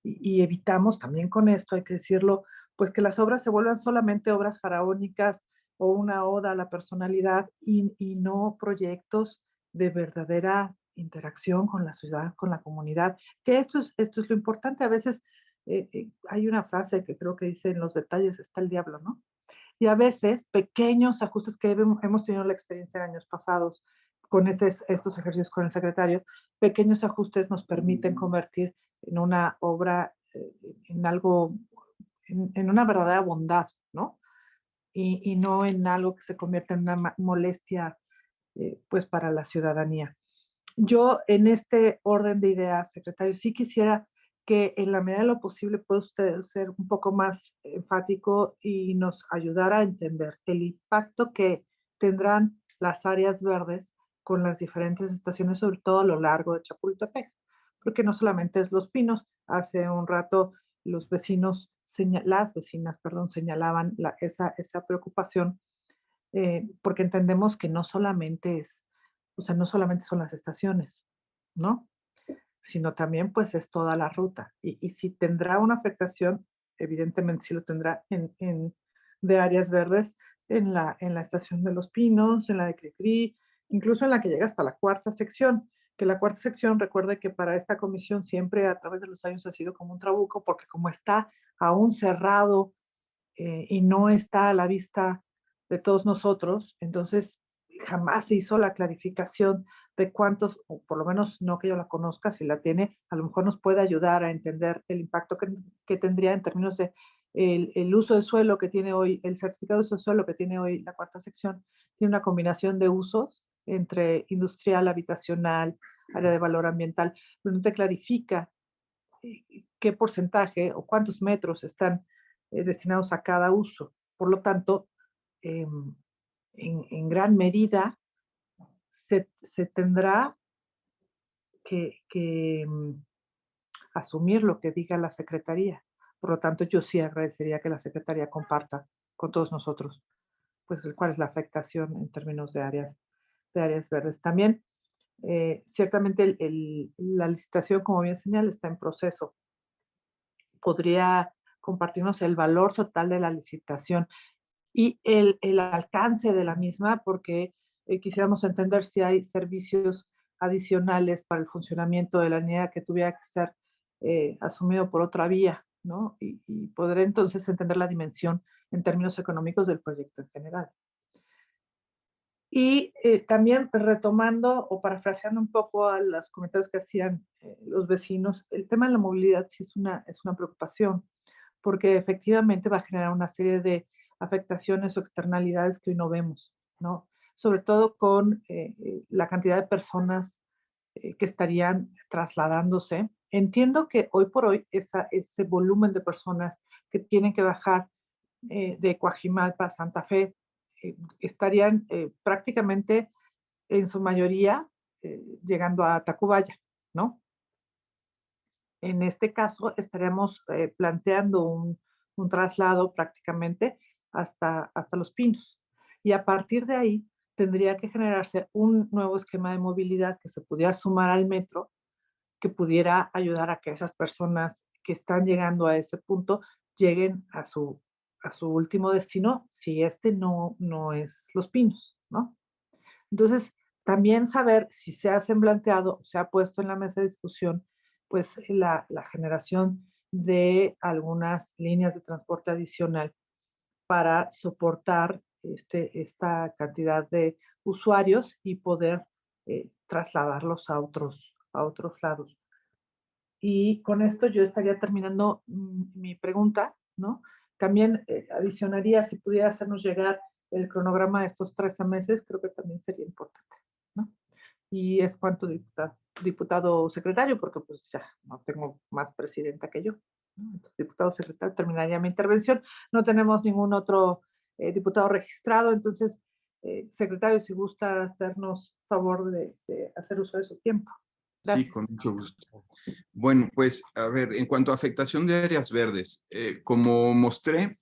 Y evitamos también con esto, hay que decirlo, pues que las obras se vuelvan solamente obras faraónicas o una oda a la personalidad y no proyectos de verdadera interacción con la ciudad, con la comunidad, que esto es lo importante. A veces hay una frase que creo que dice, en los detalles está el diablo, ¿no? Y a veces pequeños ajustes que hemos tenido la experiencia en años pasados con estos ejercicios con el secretario, pequeños ajustes nos permiten convertir en una obra, en algo, en una verdadera bondad, ¿no? Y no en algo que se convierta en una molestia, pues, para la ciudadanía. Yo, en este orden de ideas, secretario, sí quisiera que en la medida de lo posible pueda usted ser un poco más enfático y nos ayudar a entender el impacto que tendrán las áreas verdes con las diferentes estaciones, sobre todo a lo largo de Chapultepec, porque no solamente es Los Pinos. Hace un rato los vecinos, las vecinas, perdón, señalaban esa preocupación, porque entendemos que no solamente o sea, no solamente son las estaciones, ¿no? Sino también, pues, es toda la ruta. Y si tendrá una afectación, evidentemente sí lo tendrá de áreas verdes en la estación de Los Pinos, en la de Cricri, incluso en la que llega hasta la cuarta sección, que la cuarta sección, recuerde que para esta comisión siempre a través de los años ha sido como un trabuco, porque como está aún cerrado y no está a la vista de todos nosotros, entonces jamás se hizo la clarificación de cuántos, o por lo menos no que yo la conozca, si la tiene, a lo mejor nos puede ayudar a entender el impacto que tendría en términos de el uso de suelo que tiene hoy, el certificado de uso de suelo que tiene hoy la cuarta sección, tiene una combinación de usos entre industrial, habitacional, área de valor ambiental, pero no te clarifica qué porcentaje o cuántos metros están destinados a cada uso. Por lo tanto, en gran medida se tendrá que asumir lo que diga la Secretaría. Por lo tanto, yo sí agradecería que la Secretaría comparta con todos nosotros, pues, cuál es la afectación en términos de áreas verdes. También, ciertamente, la licitación, como bien señala, está en proceso. ¿Podría compartirnos el valor total de la licitación y el alcance de la misma? Porque quisiéramos entender si hay servicios adicionales para el funcionamiento de la línea que tuviera que ser asumido por otra vía, ¿no? Y poder entonces entender la dimensión en términos económicos del proyecto en general. Y también retomando o parafraseando un poco a los comentarios que hacían los vecinos, el tema de la movilidad sí es una preocupación, porque efectivamente va a generar una serie de afectaciones o externalidades que hoy no vemos, ¿no? Sobre todo con la cantidad de personas que estarían trasladándose. Entiendo que hoy por hoy ese volumen de personas que tienen que bajar de Coajimalpa a Santa Fe estarían prácticamente en su mayoría llegando a Tacubaya, ¿no? En este caso estaríamos planteando un traslado prácticamente hasta Los Pinos. Y a partir de ahí tendría que generarse un nuevo esquema de movilidad que se pudiera sumar al metro, que pudiera ayudar a que esas personas que están llegando a ese punto lleguen a su último destino, si este no es Los Pinos, ¿no? Entonces, también saber si se ha planteado, se ha puesto en la mesa de discusión, pues la generación de algunas líneas de transporte adicional para soportar esta cantidad de usuarios y poder trasladarlos a otros lados. Y con esto yo estaría terminando mi pregunta, ¿no? También adicionaría, si pudiera hacernos llegar el cronograma de estos 13 meses, creo que también sería importante, ¿no? Y es cuanto, diputado secretario, porque pues ya no tengo más presidenta que yo, ¿no? Entonces, diputado secretario, terminaría mi intervención. No tenemos ningún otro diputado registrado, entonces, secretario, si gusta hacernos favor de hacer uso de su tiempo. Gracias. Sí, con mucho gusto. Bueno, pues, a ver, en cuanto a afectación de áreas verdes, como mostré,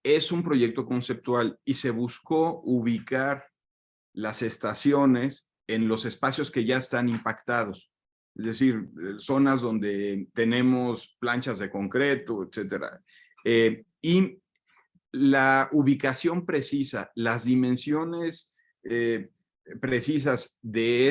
es un proyecto conceptual y se buscó ubicar las estaciones en los espacios que ya están impactados. Es decir, zonas donde tenemos planchas de concreto, etcétera. Y la ubicación precisa, las dimensiones precisas de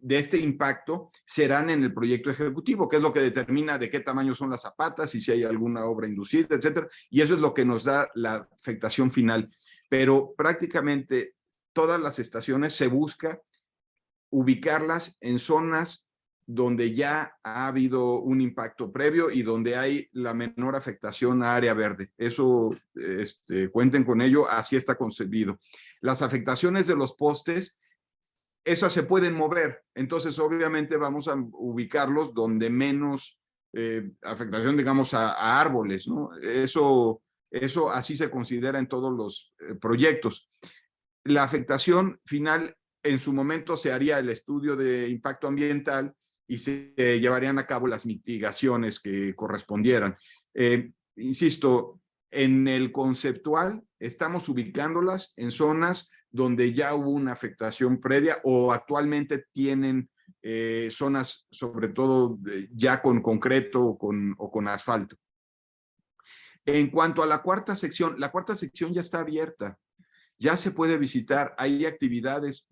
este impacto serán en el proyecto ejecutivo, que es lo que determina de qué tamaño son las zapatas y si hay alguna obra inducida, etcétera. Y eso es lo que nos da la afectación final. Pero prácticamente todas las estaciones se busca ubicarlas en zonas donde ya ha habido un impacto previo y donde hay la menor afectación a área verde. Eso, cuenten con ello, así está concebido. Las afectaciones de los postes, esas se pueden mover, entonces obviamente vamos a ubicarlos donde menos afectación, digamos, a árboles, ¿no? Eso así se considera en todos los proyectos. La afectación final, en su momento se haría el estudio de impacto ambiental y se llevarían a cabo las mitigaciones que correspondieran. Insisto, en el conceptual estamos ubicándolas en zonas donde ya hubo una afectación previa o actualmente tienen zonas, sobre todo ya con concreto o con asfalto. En cuanto a la cuarta sección ya está abierta. Ya se puede visitar, hay actividades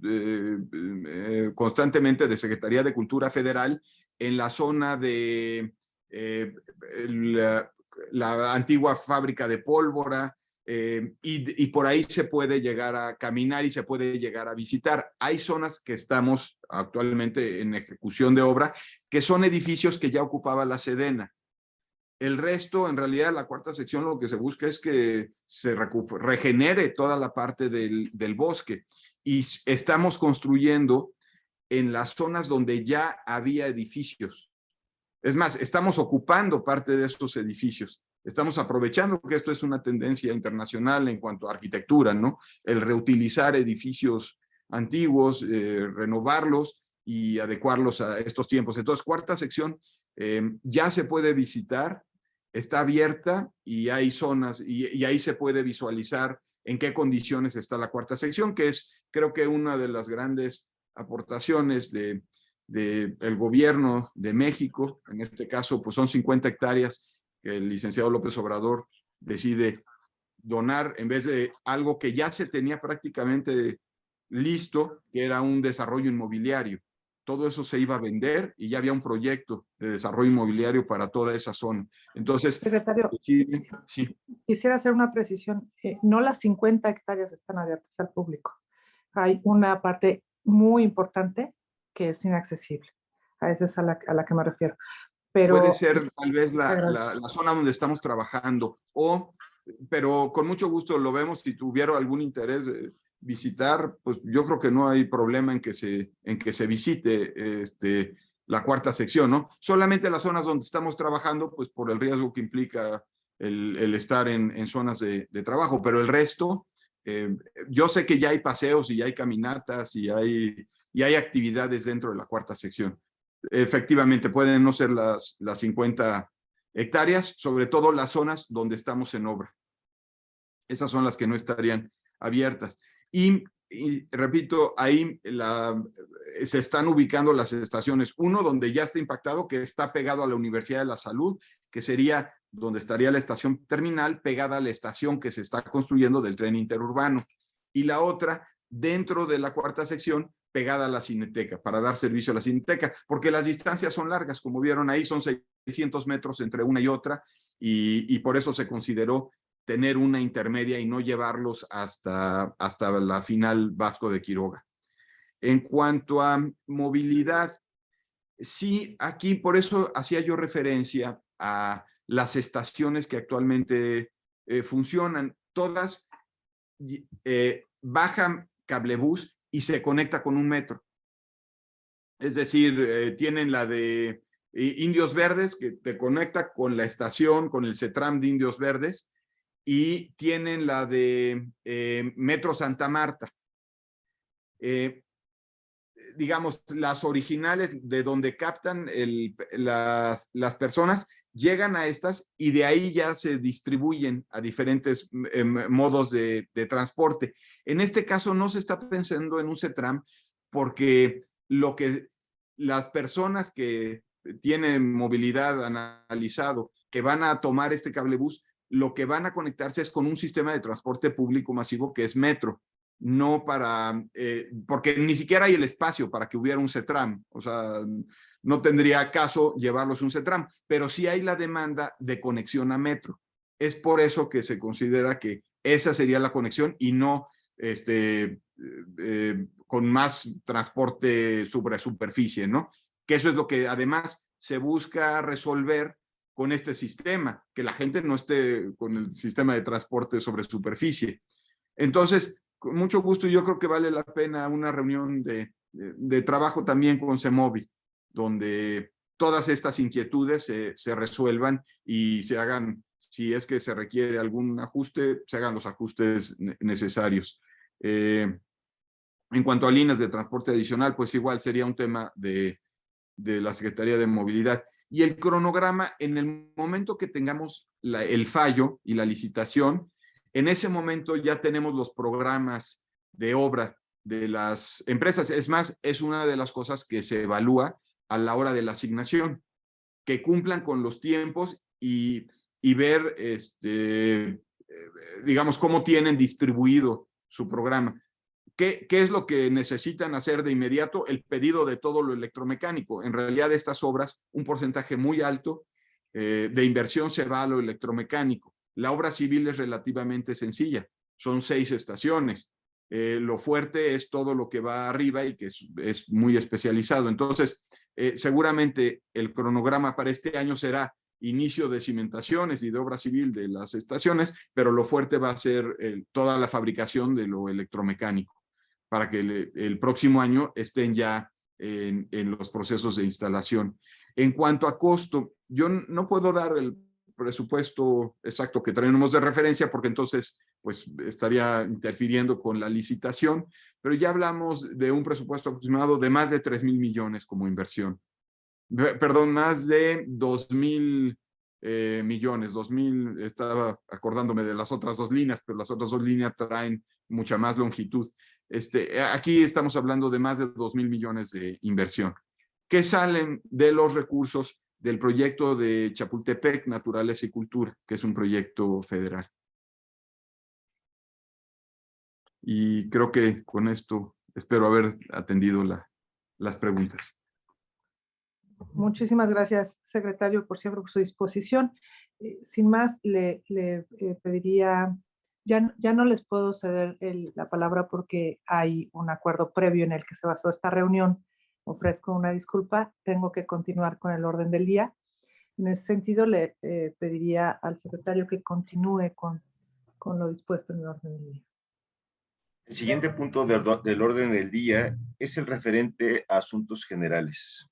constantemente de Secretaría de Cultura Federal en la zona de la antigua fábrica de pólvora, y por ahí se puede llegar a caminar y se puede llegar a visitar. Hay zonas que estamos actualmente en ejecución de obra, que son edificios que ya ocupaba la Sedena. El resto, en realidad, la cuarta sección lo que se busca es que se regenere toda la parte del bosque. Y estamos construyendo en las zonas donde ya había edificios. Es más, estamos ocupando parte de estos edificios. Estamos aprovechando que esto es una tendencia internacional en cuanto a arquitectura, ¿no? El reutilizar edificios antiguos, renovarlos y adecuarlos a estos tiempos. Entonces, cuarta sección ya se puede visitar, está abierta y hay zonas y ahí se puede visualizar en qué condiciones está la cuarta sección, que es, creo que una de las grandes aportaciones del gobierno de México. En este caso, pues son 50 hectáreas que el licenciado López Obrador decide donar en vez de algo que ya se tenía prácticamente listo, que era un desarrollo inmobiliario. Todo eso se iba a vender y ya había un proyecto de desarrollo inmobiliario para toda esa zona. Entonces, Secretario, sí. Quisiera hacer una precisión. No las 50 hectáreas están abiertas al público. Hay una parte muy importante que es inaccesible. A esa es a la que me refiero. Pero puede ser tal vez agradezco. la zona donde estamos trabajando, pero con mucho gusto lo vemos. Si tuviera algún interés de visitar, pues yo creo que no hay problema en que se visite la cuarta sección, ¿no? Solamente las zonas donde estamos trabajando, pues por el riesgo que implica el estar en zonas de trabajo, pero el resto, yo sé que ya hay paseos y ya hay caminatas y hay actividades dentro de la cuarta sección. Efectivamente, pueden no ser las 50 hectáreas, sobre todo las zonas donde estamos en obra. Esas son las que no estarían abiertas. Y repito, ahí se están ubicando las estaciones. Uno, donde ya está impactado, que está pegado a la Universidad de la Salud, que sería donde estaría la estación terminal, pegada a la estación que se está construyendo del tren interurbano. Y la otra, dentro de la cuarta sección, pegada a la Cineteca, para dar servicio a la Cineteca, porque las distancias son largas, como vieron ahí, son 600 metros entre una y otra, y por eso se consideró tener una intermedia y no llevarlos hasta la final Vasco de Quiroga. En cuanto a movilidad, sí, aquí por eso hacía yo referencia a las estaciones que actualmente funcionan. Todas bajan cablebús y se conecta con un metro. Es decir, tienen la de Indios Verdes, que te conecta con la estación, con el CETRAM de Indios Verdes, y tienen la de Metro Santa Marta. Digamos, las originales de donde captan las personas llegan a estas y de ahí ya se distribuyen a diferentes modos de transporte. En este caso no se está pensando en un CETRAM porque las personas que tienen movilidad analizado, que van a tomar este cablebús, lo que van a conectarse es con un sistema de transporte público masivo que es Metro, no porque ni siquiera hay el espacio para que hubiera un CETRAM, o sea, no tendría caso llevarlos a un CETRAM, pero sí hay la demanda de conexión a Metro. Es por eso que se considera que esa sería la conexión y no con más transporte sobre superficie, ¿no? Que eso es lo que además se busca resolver con este sistema, que la gente no esté con el sistema de transporte sobre superficie. Entonces, con mucho gusto, yo creo que vale la pena una reunión de trabajo también con CEMOVI, donde todas estas inquietudes se resuelvan y se hagan, si es que se requiere algún ajuste, se hagan los ajustes necesarios. En cuanto a líneas de transporte adicional, pues igual sería un tema de la Secretaría de Movilidad. Y el cronograma, en el momento que tengamos el fallo y la licitación, en ese momento ya tenemos los programas de obra de las empresas. Es más, es una de las cosas que se evalúa a la hora de la asignación, que cumplan con los tiempos y ver, digamos, cómo tienen distribuido su programa. ¿Qué es lo que necesitan hacer de inmediato? El pedido de todo lo electromecánico. En realidad, estas obras, un porcentaje muy alto de inversión se va a lo electromecánico. La obra civil es relativamente sencilla. Son 6 estaciones. Lo fuerte es todo lo que va arriba y que es muy especializado. Entonces, seguramente el cronograma para este año será inicio de cimentaciones y de obra civil de las estaciones, pero lo fuerte va a ser toda la fabricación de lo electromecánico, para que el próximo año estén ya en los procesos de instalación. En cuanto a costo, yo no puedo dar el presupuesto exacto que tenemos de referencia porque entonces pues estaría interfiriendo con la licitación, pero ya hablamos de un presupuesto aproximado de más de 3,000 millones como inversión. Perdón, más de 2,000 millones. 2,000, estaba acordándome de las otras 2 líneas, pero las otras 2 líneas traen mucha más longitud. Aquí estamos hablando de más de 2,000 millones de inversión, que salen de los recursos del proyecto de Chapultepec, Naturaleza y Cultura, que es un proyecto federal. Y creo que con esto espero haber atendido las preguntas. Muchísimas gracias, secretario, por siempre por su disposición. Sin más, le pediría, ya no les puedo ceder la palabra porque hay un acuerdo previo en el que se basó esta reunión. Ofrezco una disculpa, tengo que continuar con el orden del día. En ese sentido, le pediría al secretario que continúe con lo dispuesto en el orden del día. El siguiente punto del orden del día es el referente a asuntos generales.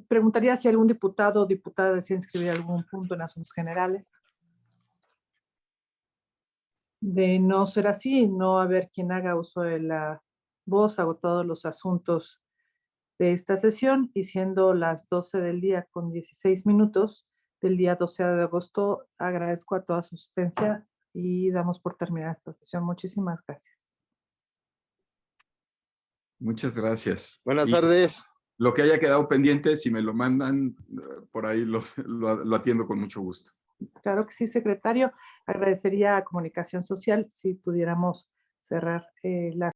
Preguntaría si algún diputado o diputada desea inscribir algún punto en asuntos generales. De no ser así, no haber quien haga uso de la voz, hago todos los asuntos de esta sesión y siendo las 12 del día con 16 minutos del día 12 de agosto, agradezco a toda su asistencia y damos por terminada esta sesión. Muchísimas gracias. Muchas gracias. Buenas Y tardes. lo que haya quedado pendiente, si me lo mandan, por ahí lo atiendo con mucho gusto. Claro que sí, secretario. Agradecería a Comunicación Social si pudiéramos cerrar la